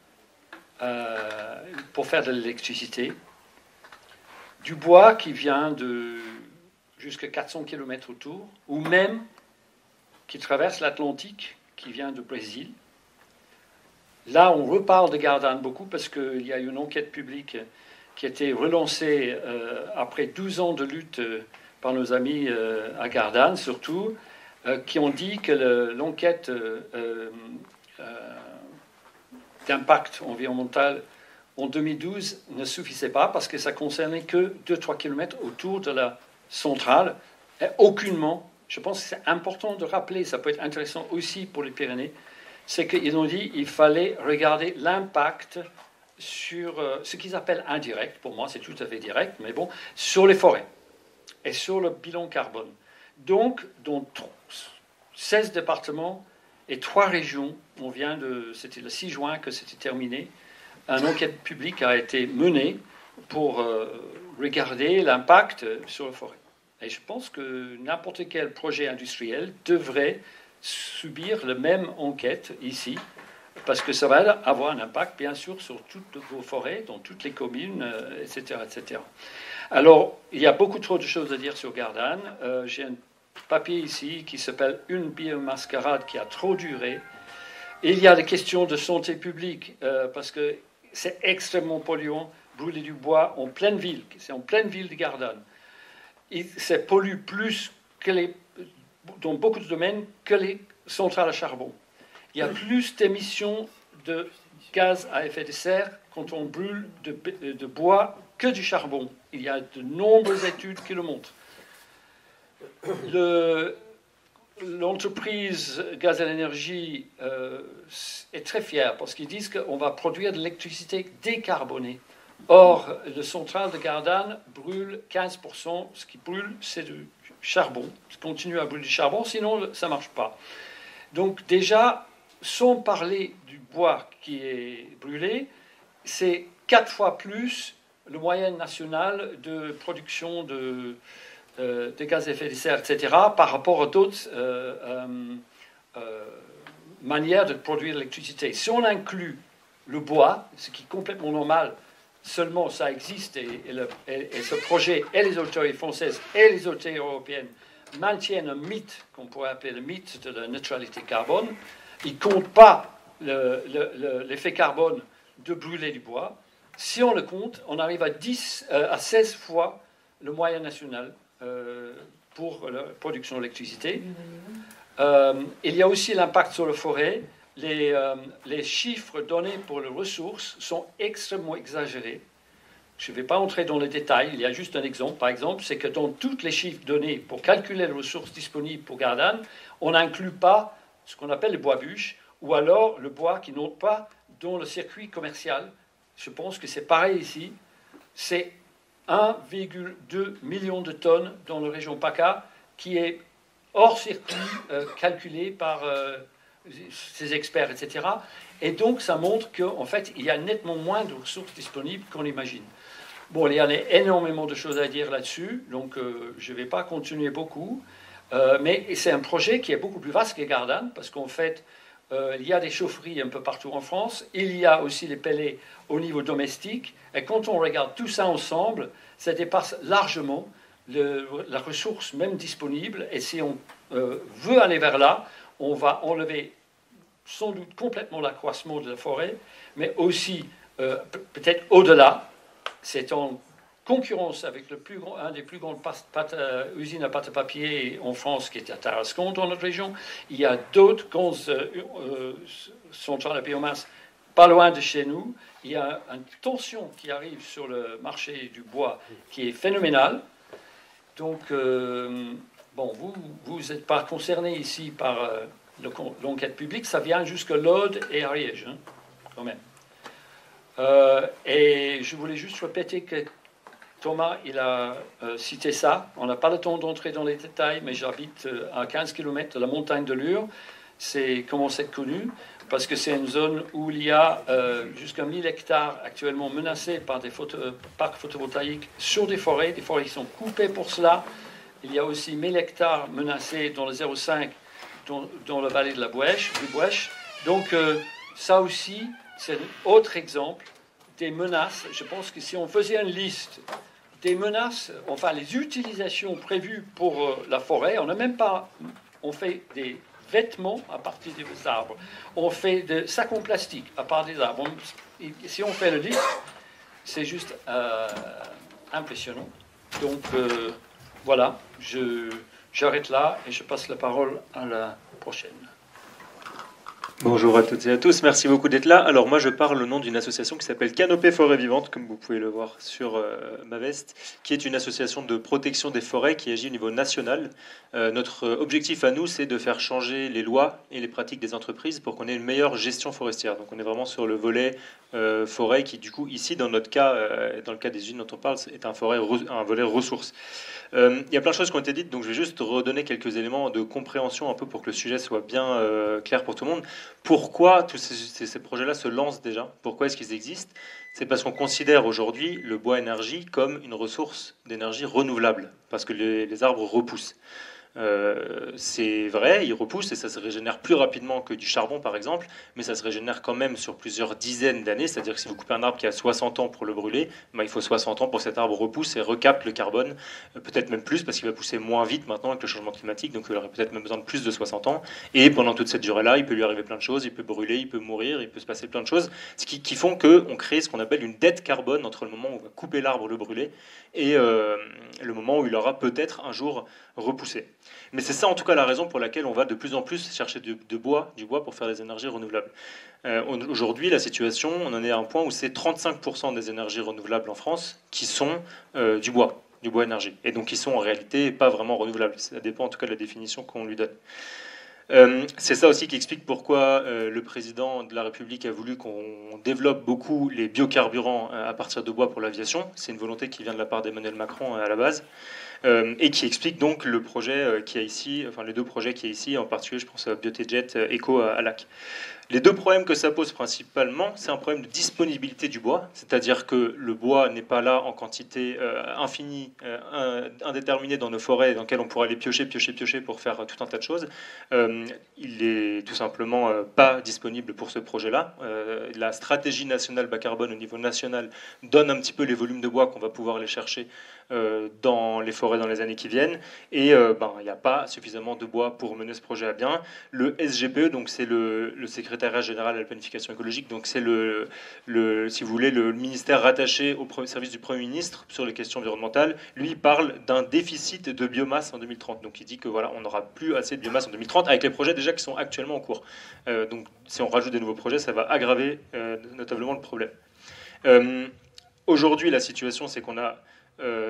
pour faire de l'électricité. Du bois qui vient de jusqu'à 400 km autour, ou même qui traverse l'Atlantique, qui vient du Brésil. Là, on reparle de Gardanne beaucoup parce qu'il y a une enquête publique qui a été relancée après 12 ans de lutte par nos amis à Gardanne, surtout, qui ont dit que l'enquête d'impact environnemental en 2012 ne suffisait pas parce que ça concernait que 2-3 km autour de la centrale. Et aucunement, je pense que c'est important de rappeler, ça peut être intéressant aussi pour les Pyrénées, c'est qu'ils ont dit qu'il fallait regarder l'impact sur ce qu'ils appellent indirect, pour moi c'est tout à fait direct, mais bon, sur les forêts et sur le bilan carbone. Donc, dans 16 départements et 3 régions, c'était le 6 juin que c'était terminé, une enquête publique a été menée pour regarder l'impact sur la forêt. Et je pense que n'importe quel projet industriel devrait subir la même enquête ici parce que ça va avoir un impact, bien sûr, sur toutes vos forêts, dans toutes les communes, etc., etc. Alors, il y a beaucoup trop de choses à dire sur Gardanne. J'ai un papier ici qui s'appelle « Une biomascarade qui a trop duré ». Il y a des questions de santé publique, parce que c'est extrêmement polluant, brûler du bois en pleine ville. C'est en pleine ville de Gardanne. Ça pollue plus que dans beaucoup de domaines que les centrales à charbon. Il y a plus d'émissions de gaz à effet de serre quand on brûle de bois que du charbon. Il y a de nombreuses études qui le montrent. L'entreprise Gaz et l'Énergie est très fière parce qu'ils disent qu'on va produire de l'électricité décarbonée. Or, le central de Gardanne brûle 15%. Ce qui brûle, c'est du charbon. Ça continue à brûler du charbon, sinon ça ne marche pas. Donc déjà, sans parler du bois qui est brûlé, c'est 4 fois plus le moyenne national de production de gaz à effet de serre, etc., par rapport à d'autres manières de produire de l'électricité. Si on inclut le bois, ce qui est complètement normal, seulement ça existe, et ce projet, et les autorités françaises et les autorités européennes maintiennent un mythe qu'on pourrait appeler le mythe de la neutralité carbone. Ils ne comptent pas l'effet carbone de brûler du bois. Si on le compte, on arrive à 16 fois le moyen national pour la production d'électricité. Il y a aussi l'impact sur la forêt. Les chiffres donnés pour les ressources sont extrêmement exagérés. Je ne vais pas entrer dans les détails, il y a juste un exemple. Par exemple, c'est que dans tous les chiffres donnés pour calculer les ressources disponibles pour Gardanne, on n'inclut pas ce qu'on appelle les bois bûches, ou alors le bois qui n'entre pas dans le circuit commercial. Je pense que c'est pareil ici. C'est 1,2 million de tonnes dans la région PACA qui est hors circuit calculé par ces experts, etc. Et donc, ça montre qu'en fait, il y a nettement moins de ressources disponibles qu'on imagine. Bon, il y a énormément de choses à dire là-dessus, donc je ne vais pas continuer beaucoup. Mais c'est un projet qui est beaucoup plus vaste que Gardanne, parce qu'en fait, il y a des chaufferies un peu partout en France. Il y a aussi les pellets au niveau domestique. Et quand on regarde tout ça ensemble, ça dépasse largement la ressource même disponible. Et si on veut aller vers là, on va enlever sans doute complètement l'accroissement de la forêt, mais aussi peut-être au-delà. C'est en concurrence avec un des plus grandes usines à pâte à papier en France, qui est à Tarascon, dans notre région. Il y a d'autres grandes centrales à biomasse pas loin de chez nous. Il y a une tension qui arrive sur le marché du bois qui est phénoménale. Donc, bon, vous n'êtes pas concerné ici par l'enquête publique. Ça vient jusque l'Aude et Ariège, hein, quand même. Et je voulais juste répéter que Thomas, il a cité ça. On n'a pas le temps d'entrer dans les détails, mais j'habite à 15 km de la montagne de Lure. Comment c'est connu? Parce que c'est une zone où il y a jusqu'à 1000 hectares actuellement menacés par des parcs photovoltaïques sur des forêts qui sont coupées pour cela. Il y a aussi 1000 hectares menacés dans le 0,5 dans la vallée de la Bouèche. Donc ça aussi, c'est un autre exemple des menaces. Je pense que si on faisait une liste des menaces, enfin les utilisations prévues pour la forêt, on fait des vêtements à partir des arbres, on fait des sacs en plastique à partir des arbres. Si on fait le liste, c'est juste impressionnant. Donc voilà, j'arrête là et je passe la parole à la prochaine. Bonjour à toutes et à tous, merci beaucoup d'être là. Alors moi je parle au nom d'une association qui s'appelle Canopée Forêt Vivante, comme vous pouvez le voir sur ma veste, qui est une association de protection des forêts qui agit au niveau national. Notre objectif à nous, c'est de faire changer les lois et les pratiques des entreprises pour qu'on ait une meilleure gestion forestière. Donc on est vraiment sur le volet forêt qui du coup ici dans notre cas, dans le cas des usines dont on parle, est un volet ressources. Il y a plein de choses qui ont été dites, donc je vais juste redonner quelques éléments de compréhension un peu pour que le sujet soit bien clair pour tout le monde. Pourquoi tous ces projets-là se lancent déjà? Pourquoi est-ce qu'ils existent? C'est parce qu'on considère aujourd'hui le bois énergie comme une ressource d'énergie renouvelable, parce que les arbres repoussent. C'est vrai, il repousse et ça se régénère plus rapidement que du charbon par exemple, mais ça se régénère quand même sur plusieurs dizaines d'années, c'est-à-dire que si vous coupez un arbre qui a 60 ans pour le brûler, ben, il faut 60 ans pour que cet arbre repousse et recapte le carbone, peut-être même plus parce qu'il va pousser moins vite maintenant avec le changement climatique, donc il aurait peut-être même besoin de plus de 60 ans, et pendant toute cette durée-là, il peut lui arriver plein de choses, il peut brûler, il peut mourir, il peut se passer plein de choses, ce qui font qu'on crée ce qu'on appelle une dette carbone entre le moment où on va couper l'arbre, le brûler, et le moment où il aura peut-être un jour repoussé. Mais c'est ça en tout cas la raison pour laquelle on va de plus en plus chercher du bois pour faire des énergies renouvelables. Aujourd'hui, la situation, on en est à un point où c'est 35% des énergies renouvelables en France qui sont du bois énergie, et donc qui sont en réalité pas vraiment renouvelables. Ça dépend en tout cas de la définition qu'on lui donne. C'est ça aussi qui explique pourquoi le président de la République a voulu qu'on développe beaucoup les biocarburants à partir de bois pour l'aviation. C'est une volonté qui vient de la part d'Emmanuel Macron à la base. Et qui explique donc le projet qui a ici, enfin les deux projets qui est ici, en particulier je pense à Biotejet Eco à Lac. Les deux problèmes que ça pose principalement, c'est un problème de disponibilité du bois, c'est-à-dire que le bois n'est pas là en quantité infinie, indéterminée dans nos forêts, dans lesquelles on pourra aller piocher pour faire tout un tas de choses. Il est tout simplement pas disponible pour ce projet-là. La stratégie nationale bas carbone au niveau national donne un petit peu les volumes de bois qu'on va pouvoir aller chercher dans les forêts dans les années qui viennent, et il n'y a pas suffisamment de bois pour mener ce projet à bien. Le SGPE, donc c'est le secrétariat général à la planification écologique, donc c'est si vous voulez, le ministère rattaché au service du Premier ministre sur les questions environnementales, lui parle d'un déficit de biomasse en 2030. Donc il dit que voilà, on n'aura plus assez de biomasse en 2030 avec les projets déjà qui sont actuellement en cours. Donc si on rajoute des nouveaux projets, ça va aggraver notablement le problème. Aujourd'hui, la situation, c'est qu'on a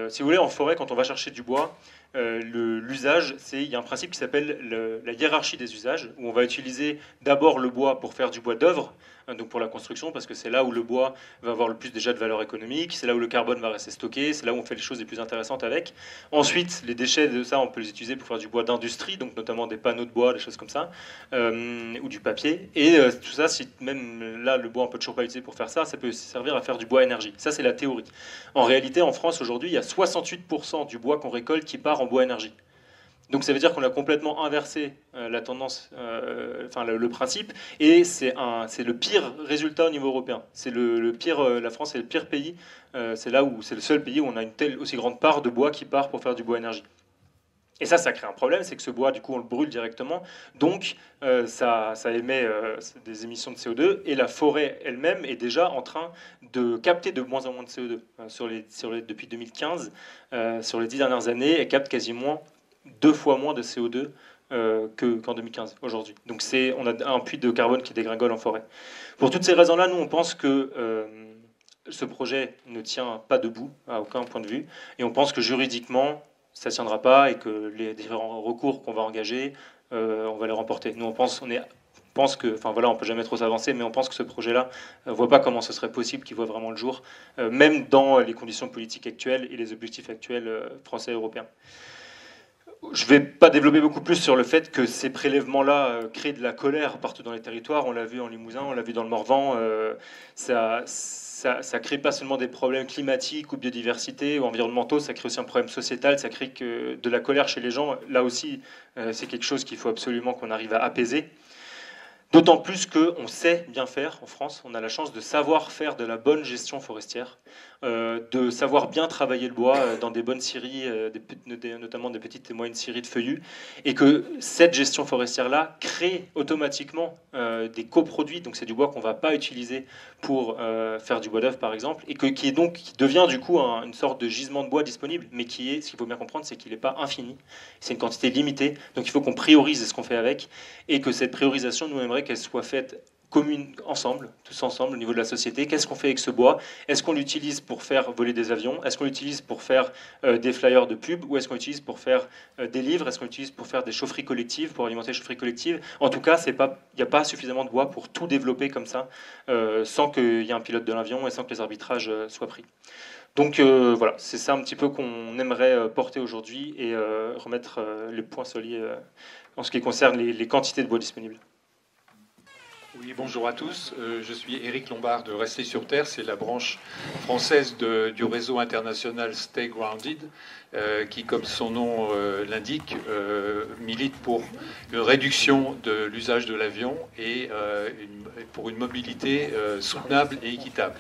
si vous voulez, en forêt, quand on va chercher du bois, l'usage, il y a un principe qui s'appelle la hiérarchie des usages, où on va utiliser d'abord le bois pour faire du bois d'œuvre, donc pour la construction, parce que c'est là où le bois va avoir le plus déjà de valeur économique, c'est là où le carbone va rester stocké, c'est là où on fait les choses les plus intéressantes avec. Ensuite, les déchets de ça, on peut les utiliser pour faire du bois d'industrie, donc notamment des panneaux de bois, des choses comme ça, ou du papier. Et tout ça, si même là, le bois, on peut toujours pas l'utiliser pour faire ça, ça peut servir à faire du bois énergie. Ça, c'est la théorie. En réalité, en France, aujourd'hui, il y a 68% du bois qu'on récolte qui part en bois énergie. Donc ça veut dire qu'on a complètement inversé la tendance, le principe, et c'est le pire résultat au niveau européen. C'est le pire, la France est le pire pays, c'est le seul pays où on a une telle aussi grande part de bois qui part pour faire du bois énergie. Et ça crée un problème, c'est que ce bois, du coup, on le brûle directement, donc ça émet des émissions de CO2, et la forêt elle-même est déjà en train de capter de moins en moins de CO2. Depuis 2015, sur les 10 dernières années, elle capte quasiment 2 fois moins de CO2 qu'en 2015 aujourd'hui. Donc on a un puits de carbone qui dégringole en forêt. Pour toutes ces raisons-là, nous on pense que ce projet ne tient pas debout à aucun point de vue, et on pense que juridiquement ça ne tiendra pas, et que les différents recours qu'on va engager, on va les remporter. Nous on pense que, enfin voilà, on peut jamais trop s'avancer, mais on pense que ce projet-là ne voit pas comment ce serait possible qu'il voit vraiment le jour, même dans les conditions politiques actuelles et les objectifs actuels français et européens. Je ne vais pas développer beaucoup plus sur le fait que ces prélèvements-là créent de la colère partout dans les territoires. On l'a vu en Limousin, on l'a vu dans le Morvan. Ça crée pas seulement des problèmes climatiques ou biodiversité ou environnementaux, ça crée aussi un problème sociétal, ça crée de la colère chez les gens. Là aussi, c'est quelque chose qu'il faut absolument qu'on arrive à apaiser. D'autant plus qu'on sait bien faire en France, on a la chance de savoir faire de la bonne gestion forestière, de savoir bien travailler le bois dans des bonnes scieries, notamment des petites et moyennes scieries de feuillus, et que cette gestion forestière-là crée automatiquement des coproduits, donc c'est du bois qu'on ne va pas utiliser pour faire du bois d'œuvre par exemple, et qui devient du coup une sorte de gisement de bois disponible, mais ce qu'il faut bien comprendre, c'est qu'il n'est pas infini, c'est une quantité limitée, donc il faut qu'on priorise ce qu'on fait avec, et que cette priorisation, nous aimerait qu'elle soit faite commune, ensemble, tous ensemble, au niveau de la société. Qu'est-ce qu'on fait avec ce bois? Est-ce qu'on l'utilise pour faire voler des avions? Est-ce qu'on l'utilise pour faire des flyers de pub? Ou est-ce qu'on l'utilise pour faire des livres? Est-ce qu'on l'utilise pour faire des chaufferies collectives, pour alimenter les chaufferies collectives? En tout cas, il n'y a pas suffisamment de bois pour tout développer comme ça, sans qu'il y ait un pilote de l'avion et sans que les arbitrages soient pris. Donc voilà, c'est ça un petit peu qu'on aimerait porter aujourd'hui, et remettre les points solides en ce qui concerne les quantités de bois disponibles. Oui, bonjour à tous. Je suis Éric Lombard de Rester sur Terre. C'est la branche française du réseau international Stay Grounded, qui, comme son nom l'indique, milite pour une réduction de l'usage de l'avion et pour une mobilité soutenable et équitable.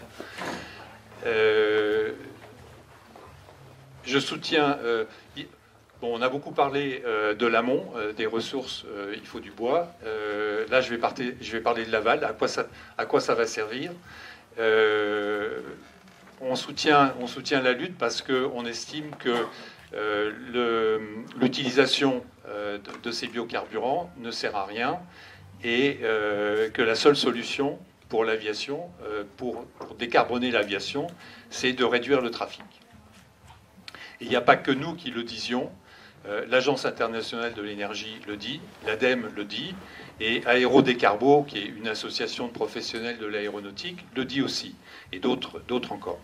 Je soutiens... Bon, on a beaucoup parlé de l'amont, des ressources, il faut du bois. Là, je vais parler de l'aval, à quoi ça va servir. On soutient la lutte parce qu'on estime que l'utilisation de ces biocarburants ne sert à rien et que la seule solution pour l'aviation, pour décarboner l'aviation, c'est de réduire le trafic. Il n'y a pas que nous qui le disions. L'Agence internationale de l'énergie le dit, l'ADEME le dit, et Aérodécarbo, qui est une association de professionnels de l'aéronautique, le dit aussi, et d'autres encore.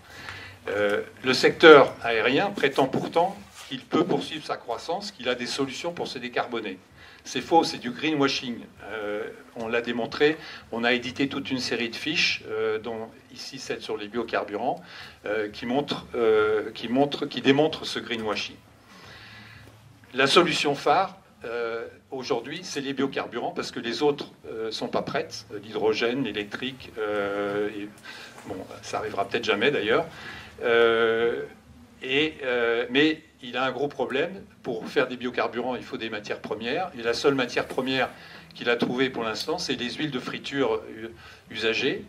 Le secteur aérien prétend pourtant qu'il peut poursuivre sa croissance, qu'il a des solutions pour se décarboner. C'est faux, c'est du greenwashing. On l'a démontré, on a édité toute une série de fiches, dont ici celle sur les biocarburants, qui démontrent ce greenwashing. La solution phare, aujourd'hui, c'est les biocarburants, parce que les autres ne sont pas prêtes, l'hydrogène, l'électrique, bon, ça arrivera peut-être jamais d'ailleurs. Mais il a un gros problème. Pour faire des biocarburants, il faut des matières premières. Et la seule matière première qu'il a trouvée pour l'instant, c'est les huiles de friture usagées.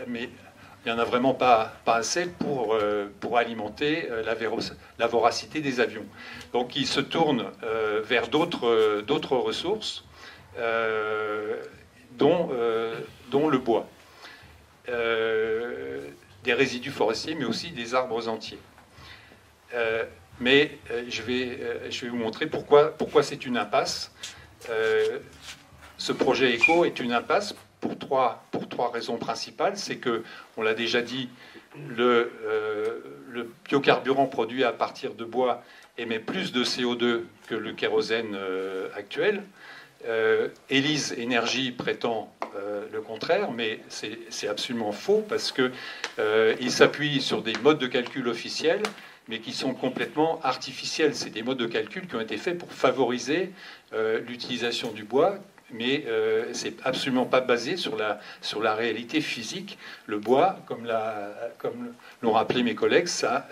Mais il n'y en a vraiment pas assez pour alimenter la voracité des avions. Donc il se tourne vers d'autres ressources, dont le bois. Des résidus forestiers, mais aussi des arbres entiers. Mais je vais vous montrer pourquoi c'est une impasse. Ce projet éco est une impasse pour trois raisons principales. C'est que, on l'a déjà dit, le biocarburant produit à partir de bois émet plus de CO2 que le kérosène actuel. Élise Énergie prétend le contraire, mais c'est absolument faux parce qu'il s'appuie sur des modes de calcul officiels, mais qui sont complètement artificiels. C'est des modes de calcul qui ont été faits pour favoriser l'utilisation du bois, mais c'est absolument pas basé sur la réalité physique. Le bois, comme l'ont rappelé mes collègues, ça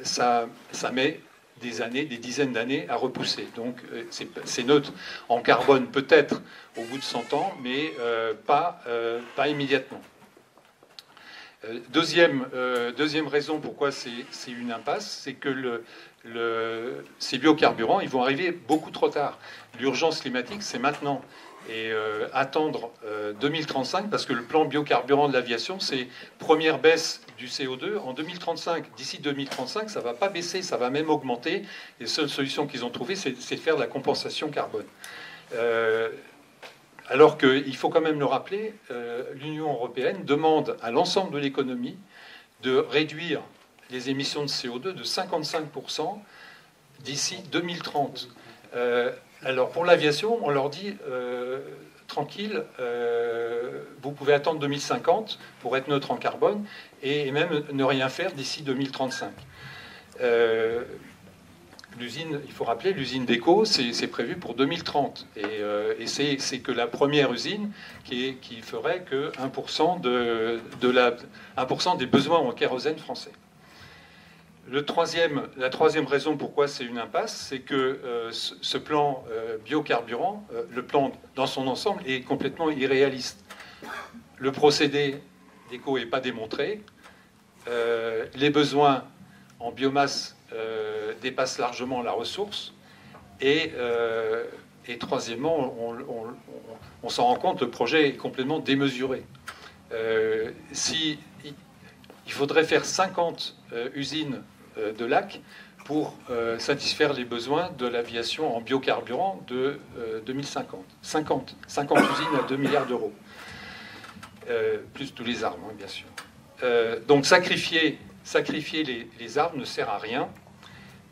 met des années, des dizaines d'années à repousser. Donc c'est neutre en carbone peut-être au bout de 100 ans, mais pas immédiatement. Deuxième raison pourquoi c'est une impasse, c'est que ces biocarburants, ils vont arriver beaucoup trop tard. L'urgence climatique, c'est maintenant. Et attendre 2035, parce que le plan biocarburant de l'aviation, c'est première baisse du CO2 en 2035. D'ici 2035, ça ne va pas baisser, ça va même augmenter. Les seules solutions qu'ils ont trouvées, c'est de faire de la compensation carbone. Alors qu'il faut quand même le rappeler, l'Union européenne demande à l'ensemble de l'économie de réduire les émissions de CO2 de 55% d'ici 2030. Alors pour l'aviation, on leur dit tranquille, vous pouvez attendre 2050 pour être neutre en carbone et même ne rien faire d'ici 2035. L'usine, il faut rappeler, l'usine d'Eco, c'est prévu pour 2030 et c'est que la première usine qui ferait que 1% 1% des besoins en kérosène français. La troisième raison pourquoi c'est une impasse, c'est que ce plan biocarburant, le plan dans son ensemble, est complètement irréaliste. Le procédé d'Eco n'est pas démontré. Les besoins en biomasse dépassent largement la ressource. Et troisièmement, on s'en rend compte, le projet est complètement démesuré. Il faudrait faire 50 usines de lac pour satisfaire les besoins de l'aviation en biocarburant de 2050. 50 usines à 2 milliards d'euros. Plus tous les arbres, hein, bien sûr. Donc sacrifier les arbres ne sert à rien.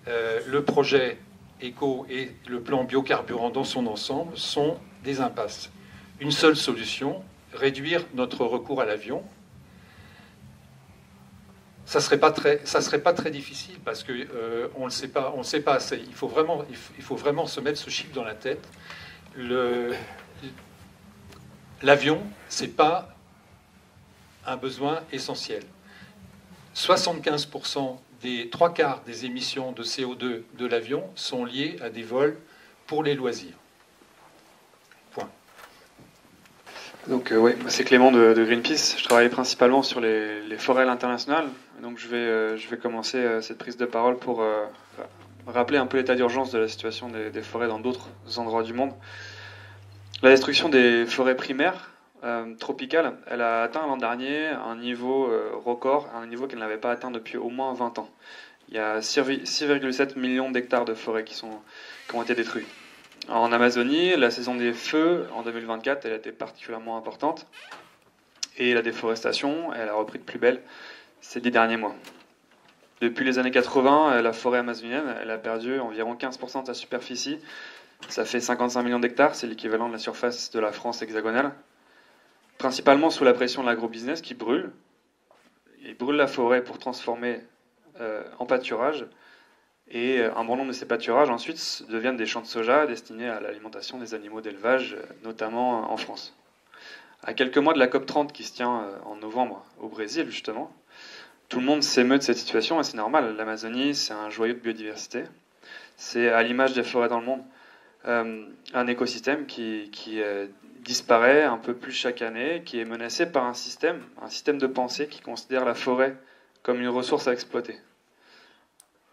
Le projet éco et le plan biocarburant dans son ensemble sont des impasses. une seule solution, réduire notre recours à l'avion. Ça serait pas très difficile parce que on le sait pas assez. Il faut vraiment se mettre ce chiffre dans la tête. L'avion, c'est pas un besoin essentiel. 75% des 3/4 des émissions de CO2 de l'avion sont liées à des vols pour les loisirs. Point. Donc oui, c'est Clément de Greenpeace. Je travaille principalement sur les forêts à l'international. Donc je vais commencer cette prise de parole pour rappeler un peu l'état d'urgence de la situation des forêts dans d'autres endroits du monde. La destruction des forêts primaires tropicales, elle a atteint l'an dernier un niveau record, un niveau qu'elle n'avait pas atteint depuis au moins 20 ans. Il y a 6,7 millions d'hectares de forêts qui ont été détruits. En Amazonie, la saison des feux en 2024, elle a été particulièrement importante. Et la déforestation, elle a repris de plus belle ces 10 derniers mois. Depuis les années 80, la forêt amazonienne, elle a perdu environ 15% de sa superficie. Ça fait 55 millions d'hectares, c'est l'équivalent de la surface de la France hexagonale. Principalement sous la pression de l'agrobusiness qui brûle. Il brûle la forêt pour transformer en pâturage. Et un bon nombre de ces pâturages ensuite deviennent des champs de soja destinés à l'alimentation des animaux d'élevage, notamment en France. À quelques mois de la COP30 qui se tient en novembre au Brésil, justement, tout le monde s'émeut de cette situation et c'est normal. L'Amazonie, c'est un joyau de biodiversité. C'est, à l'image des forêts dans le monde, un écosystème qui disparaît un peu plus chaque année, qui est menacé par un système de pensée qui considère la forêt comme une ressource à exploiter.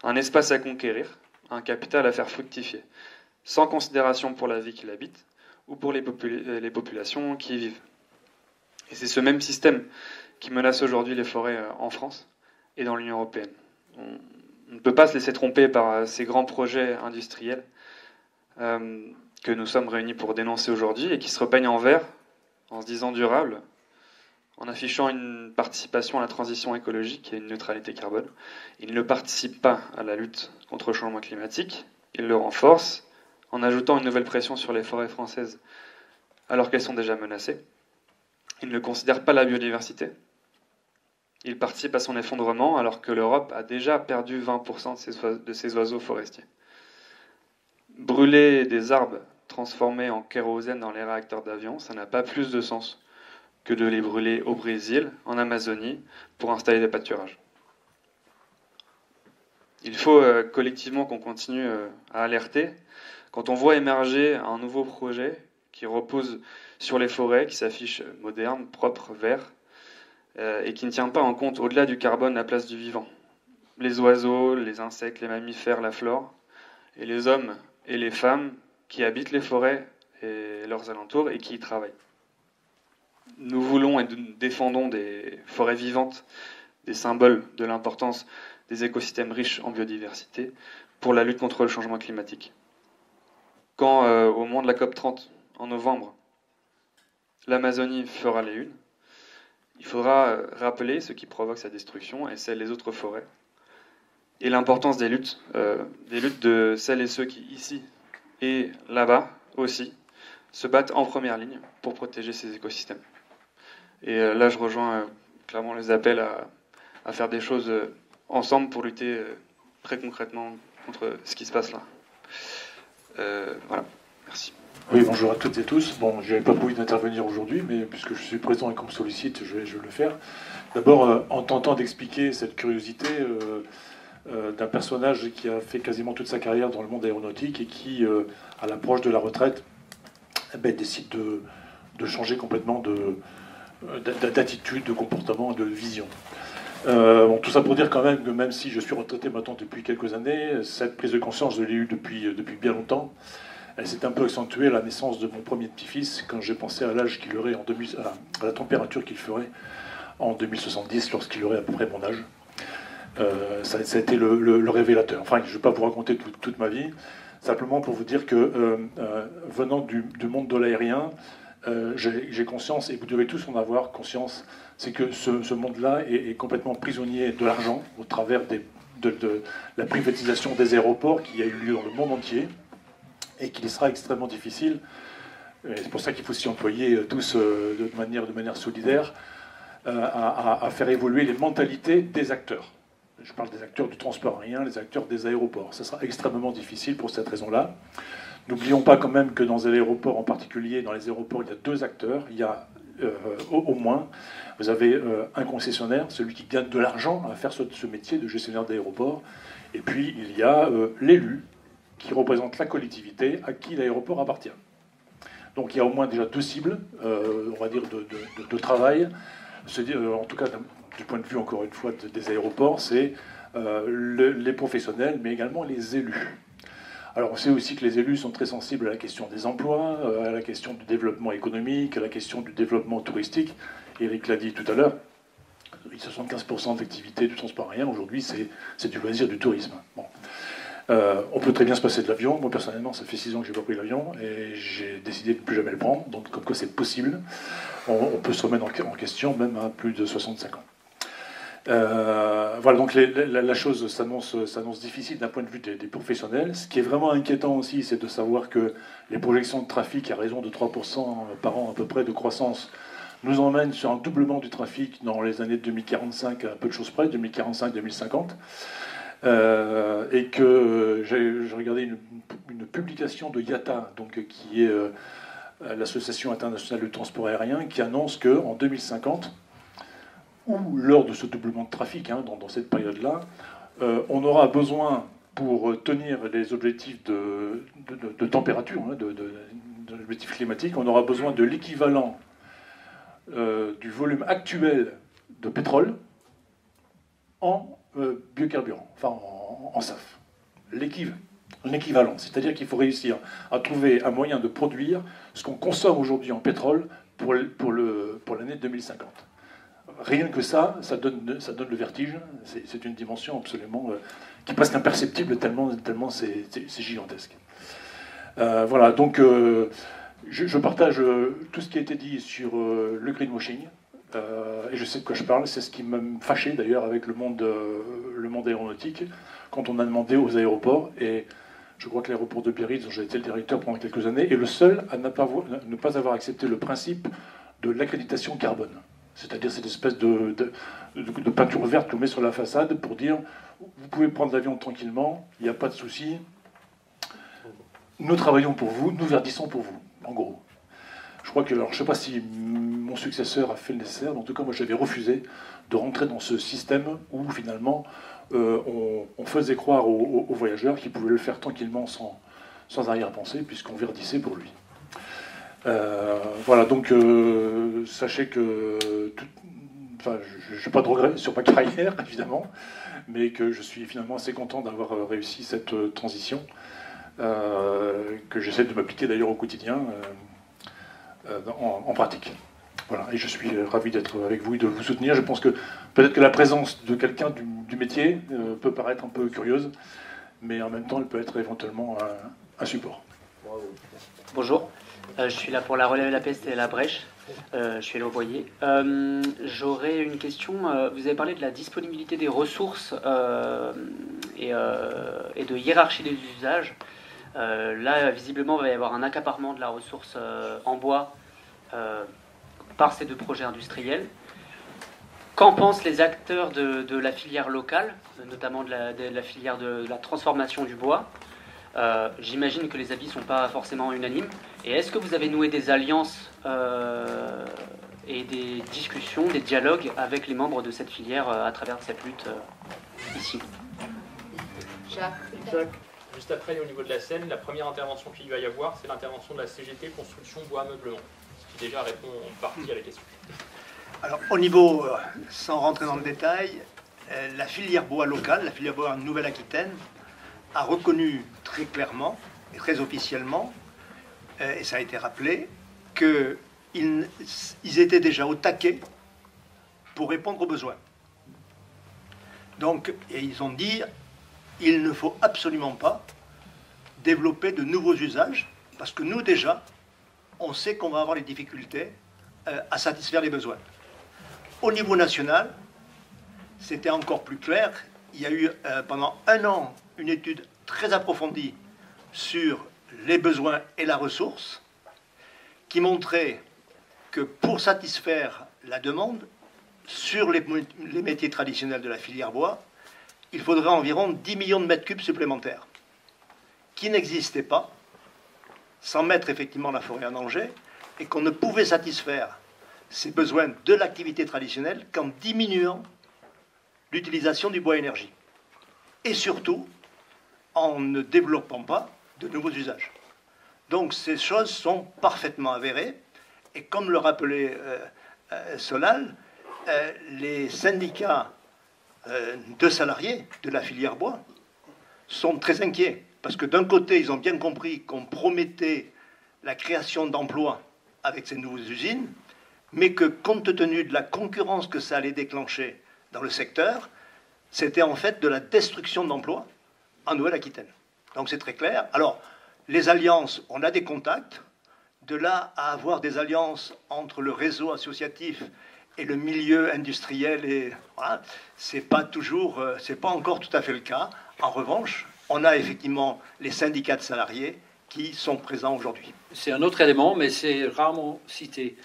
Un espace à conquérir, un capital à faire fructifier, sans considération pour la vie qui l'habite ou pour les populations qui y vivent. Et c'est ce même système qui menace aujourd'hui les forêts en France et dans l'Union européenne. On ne peut pas se laisser tromper par ces grands projets industriels que nous sommes réunis pour dénoncer aujourd'hui et qui se repeignent en vert en se disant durables, en affichant une participation à la transition écologique et une neutralité carbone. Ils ne participent pas à la lutte contre le changement climatique, ils le renforcent en ajoutant une nouvelle pression sur les forêts françaises alors qu'elles sont déjà menacées. Ils ne considèrent pas la biodiversité. Ils participent à son effondrement alors que l'Europe a déjà perdu 20% de ses oiseaux forestiers. Brûler des arbres transformés en kérosène dans les réacteurs d'avion, ça n'a pas plus de sens que de les brûler au Brésil, en Amazonie, pour installer des pâturages. Il faut collectivement qu'on continue à alerter. Quand on voit émerger un nouveau projet qui repose sur les forêts, qui s'affiche moderne, propre, vert, et qui ne tient pas en compte, au-delà du carbone, la place du vivant. Les oiseaux, les insectes, les mammifères, la flore, et les hommes et les femmes qui habitent les forêts et leurs alentours et qui y travaillent. Nous voulons et défendons des forêts vivantes, des symboles de l'importance des écosystèmes riches en biodiversité pour la lutte contre le changement climatique. Quand, au moment de la COP30, en novembre, l'Amazonie fera les unes, il faudra rappeler ce qui provoque sa destruction et celle des autres forêts, et l'importance des luttes de celles et ceux qui, ici et là-bas aussi, se battent en première ligne pour protéger ces écosystèmes. Et là, je rejoins clairement les appels à faire des choses ensemble pour lutter très concrètement contre ce qui se passe là. Voilà, merci. Oui, bonjour à toutes et tous. Bon, je n'avais pas prévu d'intervenir aujourd'hui, mais puisque je suis présent et qu'on me sollicite, je vais le faire. D'abord, en tentant d'expliquer cette curiosité d'un personnage qui a fait quasiment toute sa carrière dans le monde aéronautique et qui, à l'approche de la retraite, décide de changer complètement d'attitude, de comportement, de vision. Bon, tout ça pour dire quand même que même si je suis retraité maintenant depuis quelques années, cette prise de conscience, je l'ai eue depuis bien longtemps. Elle s'est un peu accentuée à la naissance de mon premier petit-fils, quand j'ai pensé à l'âge qu'il aurait à la température qu'il ferait en 2070, lorsqu'il aurait à peu près mon âge. Ça a été le révélateur. Enfin, je ne vais pas vous raconter toute ma vie, simplement pour vous dire que venant du monde de l'aérien, j'ai conscience, et vous devez tous en avoir conscience, c'est que ce monde-là est complètement prisonnier de l'argent au travers de la privatisation des aéroports qui a eu lieu dans le monde entier et qu'il sera extrêmement difficile c'est pour ça qu'il faut s'y employer tous de manière solidaire, à faire évoluer les mentalités des acteurs. Je parle des acteurs du transport aérien, les acteurs des aéroports. Ça sera extrêmement difficile pour cette raison-là. N'oublions pas quand même que dans les aéroports en particulier, dans les aéroports, il y a deux acteurs. Il y a au moins, vous avez un concessionnaire, celui qui gagne de l'argent à faire ce métier de gestionnaire d'aéroport. Et puis, il y a l'élu, qui représente la collectivité à qui l'aéroport appartient. Donc il y a au moins déjà deux cibles, on va dire, de travail. En tout cas, du point de vue, encore une fois, des aéroports, c'est les professionnels, mais également les élus. Alors on sait aussi que les élus sont très sensibles à la question des emplois, à la question du développement économique, à la question du développement touristique. Eric l'a dit tout à l'heure, 75% d'activité du transport aérien, aujourd'hui, c'est du loisir, du tourisme. Bon. On peut très bien se passer de l'avion. Moi, personnellement, ça fait 6 ans que je n'ai pas pris l'avion et j'ai décidé de ne plus jamais le prendre. Donc, comme quoi c'est possible, on peut se remettre en question même à plus de 65 ans. Voilà, donc la chose s'annonce difficile d'un point de vue des professionnels. Ce qui est vraiment inquiétant aussi, c'est de savoir que les projections de trafic, à raison de 3% par an à peu près de croissance, nous emmènent sur un doublement du trafic dans les années 2045, à peu de choses près, 2045-2050. Et que j'ai regardé une publication de IATA, donc, qui est l'Association internationale du transport aérien, qui annonce qu'en 2050, ou lors de ce doublement de trafic, dans cette période-là, on aura besoin, pour tenir les objectifs de température, de l'objectif climatique, on aura besoin de l'équivalent du volume actuel de pétrole en biocarburant, enfin en SAF. L'équivalent. C'est-à-dire qu'il faut réussir à trouver un moyen de produire ce qu'on consomme aujourd'hui en pétrole pour l'année 2050. Rien que ça donne le vertige. C'est une dimension absolument qui est presque imperceptible tellement c'est gigantesque. Voilà, donc je partage tout ce qui a été dit sur le greenwashing. Et je sais de quoi je parle, c'est ce qui m'a fâché d'ailleurs avec le monde aéronautique, quand on a demandé aux aéroports, et je crois que l'aéroport de Biarritz, dont j'ai été le directeur pendant quelques années, est le seul à ne pas avoir accepté le principe de l'accréditation carbone. C'est-à-dire cette espèce de peinture verte qu'on met sur la façade pour dire vous pouvez prendre l'avion tranquillement, il n'y a pas de souci, nous travaillons pour vous, nous verdissons pour vous, en gros. Je crois que, alors, je ne sais pas si mon successeur a fait le nécessaire, mais en tout cas, moi j'avais refusé de rentrer dans ce système où finalement on faisait croire aux voyageurs qu'ils pouvaient le faire tranquillement sans arrière-pensée, puisqu'on verdissait pour lui. Voilà, donc sachez que je n'ai pas de regrets sur ma carrière, évidemment, mais que je suis finalement assez content d'avoir réussi cette transition, que j'essaie de m'appliquer d'ailleurs au quotidien. En pratique. Voilà, et je suis ravi d'être avec vous et de vous soutenir. Je pense que peut-être que la présence de quelqu'un du métier peut paraître un peu curieuse, mais en même temps, elle peut être éventuellement un support. Bonjour, je suis là pour la relève de la peste et la brèche. Je suis Léo Boyer. J'aurais une question. Vous avez parlé de la disponibilité des ressources et de hiérarchie des usages. Là, visiblement, il va y avoir un accaparement de la ressource en bois par ces deux projets industriels. Qu'en pensent les acteurs de la filière locale, notamment de la filière de la transformation du bois? J'imagine que les avis ne sont pas forcément unanimes. Et est-ce que vous avez noué des alliances et des discussions, des dialogues avec les membres de cette filière à travers cette lutte ici? Jacques. Juste après, au niveau de la Seine, la première intervention qu'il va y avoir, c'est l'intervention de la CGT Construction Bois Ameublement, ce qui déjà répond en partie à la question. Alors, au niveau, sans rentrer dans le détail, la filière bois locale, la filière bois Nouvelle-Aquitaine, a reconnu très clairement et très officiellement, et ça a été rappelé, qu'ils étaient déjà au taquet pour répondre aux besoins. Donc, et ils ont dit, il ne faut absolument pas développer de nouveaux usages, parce que nous déjà, on sait qu'on va avoir des difficultés à satisfaire les besoins. Au niveau national, c'était encore plus clair. Il y a eu pendant 1 an une étude très approfondie sur les besoins et la ressource, qui montrait que pour satisfaire la demande sur les métiers traditionnels de la filière bois, il faudrait environ 10 millions de mètres cubes supplémentaires, qui n'existaient pas, sans mettre effectivement la forêt en danger, et qu'on ne pouvait satisfaire ces besoins de l'activité traditionnelle qu'en diminuant l'utilisation du bois énergie. Et surtout, en ne développant pas de nouveaux usages. Donc ces choses sont parfaitement avérées, et comme le rappelait Solal, les syndicats de salariés de la filière bois sont très inquiets, parce que d'un côté, ils ont bien compris qu'on promettait la création d'emplois avec ces nouvelles usines, mais que compte tenu de la concurrence que ça allait déclencher dans le secteur, c'était en fait de la destruction d'emplois en Nouvelle-Aquitaine. Donc c'est très clair. Alors, les alliances, on a des contacts. De là à avoir des alliances entre le réseau associatif et le milieu industriel, et voilà, c'est pas encore tout à fait le cas. En revanche, on a effectivement les syndicats de salariés qui sont présents aujourd'hui. C'est un autre élément, mais c'est rarement cité.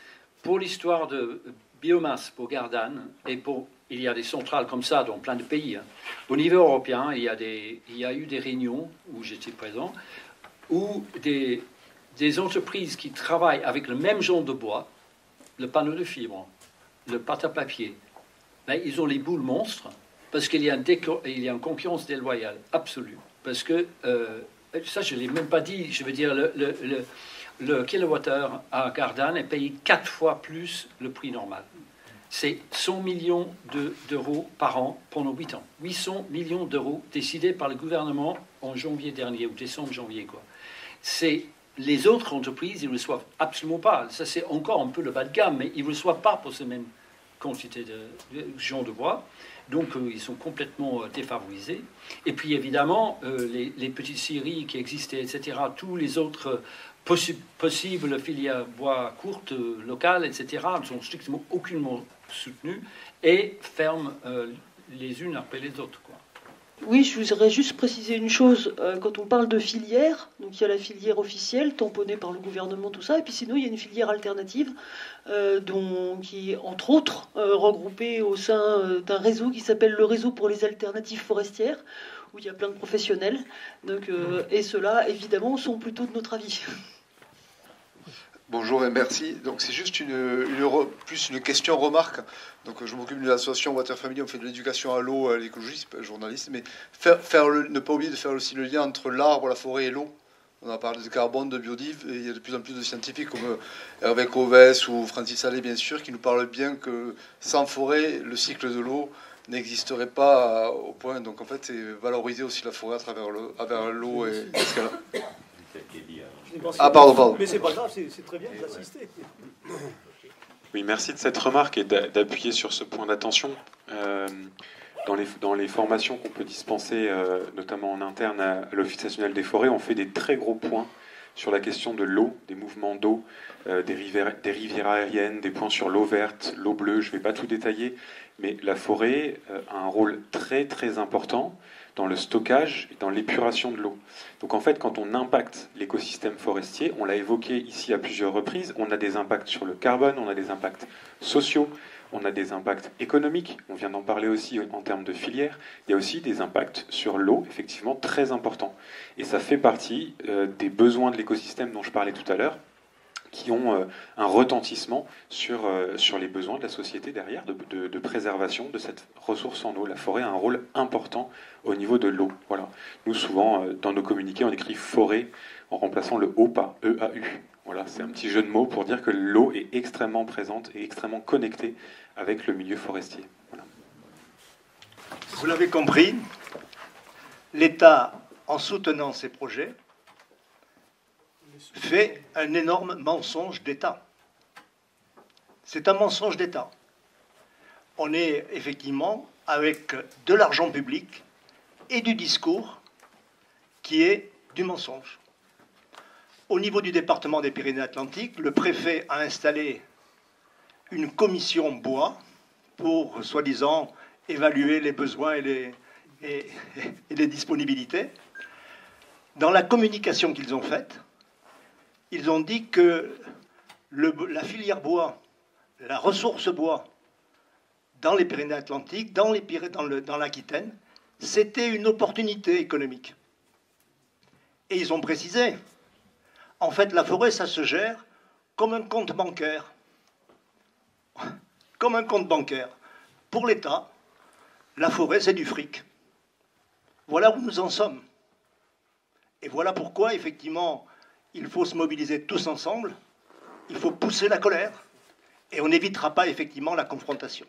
Pour l'histoire de biomasse pour Gardanne, il y a des centrales comme ça dans plein de pays. Au niveau européen, il y a eu des réunions où j'étais présent, où des entreprises qui travaillent avec le même genre de bois, le panneau de fibre, le pâte à papier, ben, ils ont les boules monstres parce qu'il y a une concurrence déloyale absolue. Parce que, ça je ne l'ai même pas dit, je veux dire, le kilowattheure à Gardanne est payé 4 fois plus le prix normal. C'est 100 millions d'euros par an pendant 8 ans. 800 millions d'euros décidés par le gouvernement en janvier dernier, ou décembre janvier, quoi. Les autres entreprises, ils ne reçoivent absolument pas. Ça, c'est encore un peu le bas de gamme, mais ils ne reçoivent pas pour ces mêmes quantités de genre de bois. Donc, ils sont complètement défavorisés. Et puis, évidemment, les petites scieries qui existaient, etc., tous les autres possibles filières bois courtes, locales, etc., ne sont strictement aucunement soutenues et ferment les unes après les autres, quoi. Oui, je voudrais juste préciser une chose. Quand on parle de filière, donc il y a la filière officielle, tamponnée par le gouvernement, tout ça, et puis sinon il y a une filière alternative, qui est entre autres regroupée au sein d'un réseau qui s'appelle le réseau pour les alternatives forestières, où il y a plein de professionnels. Donc, et ceux-là, évidemment, sont plutôt de notre avis. Bonjour et merci. Donc c'est juste plus une question-remarque. Donc je m'occupe d'une association Water Family, on fait de l'éducation à l'eau, à l'écologie, c'est pas journaliste, mais ne pas oublier de faire aussi le lien entre l'arbre, la forêt et l'eau. On a parlé de carbone, de biodive, et il y a de plus en plus de scientifiques comme Hervé Covès ou Francis Salé, bien sûr, qui nous parlent bien que sans forêt, le cycle de l'eau n'existerait pas au point. Donc en fait, c'est valoriser aussi la forêt à travers l'eau et ce cas-là. Ah, pardon. Mais c'est pas grave, c'est très bien d'assister. Oui, merci de cette remarque et d'appuyer sur ce point d'attention. Dans les formations qu'on peut dispenser, notamment en interne à l'Office national des forêts, on fait des très gros points sur la question de l'eau, des mouvements d'eau, des rivières aériennes, des points sur l'eau verte, l'eau bleue. Je ne vais pas tout détailler, mais la forêt a un rôle très très important dans le stockage et dans l'épuration de l'eau. Donc en fait, quand on impacte l'écosystème forestier, on l'a évoqué ici à plusieurs reprises, on a des impacts sur le carbone, on a des impacts sociaux, on a des impacts économiques, on vient d'en parler aussi en termes de filière, il y a aussi des impacts sur l'eau, effectivement, très importants. Et ça fait partie des besoins de l'écosystème dont je parlais tout à l'heure, qui ont un retentissement sur les besoins de la société derrière, de préservation de cette ressource en eau. La forêt a un rôle important au niveau de l'eau. Voilà. Nous, souvent, dans nos communiqués, on écrit forêt en remplaçant le O par E-A-U. Voilà, c'est un petit jeu de mots pour dire que l'eau est extrêmement présente et extrêmement connectée avec le milieu forestier. Voilà. Vous l'avez compris, l'État, en soutenant ces projets, fait un énorme mensonge d'État. C'est un mensonge d'État. On est effectivement avec de l'argent public et du discours qui est du mensonge. Au niveau du département des Pyrénées-Atlantiques, le préfet a installé une commission bois pour, soi-disant, évaluer les besoins et les disponibilités. Dans la communication qu'ils ont faite, ils ont dit que la filière bois, la ressource bois, dans les Pyrénées-Atlantiques, dans l'Aquitaine, c'était une opportunité économique. Et ils ont précisé, en fait, la forêt, ça se gère comme un compte bancaire. Comme un compte bancaire. Pour l'État, la forêt, c'est du fric. Voilà où nous en sommes. Et voilà pourquoi, effectivement, il faut se mobiliser tous ensemble, il faut pousser la colère, et on n'évitera pas, effectivement, la confrontation.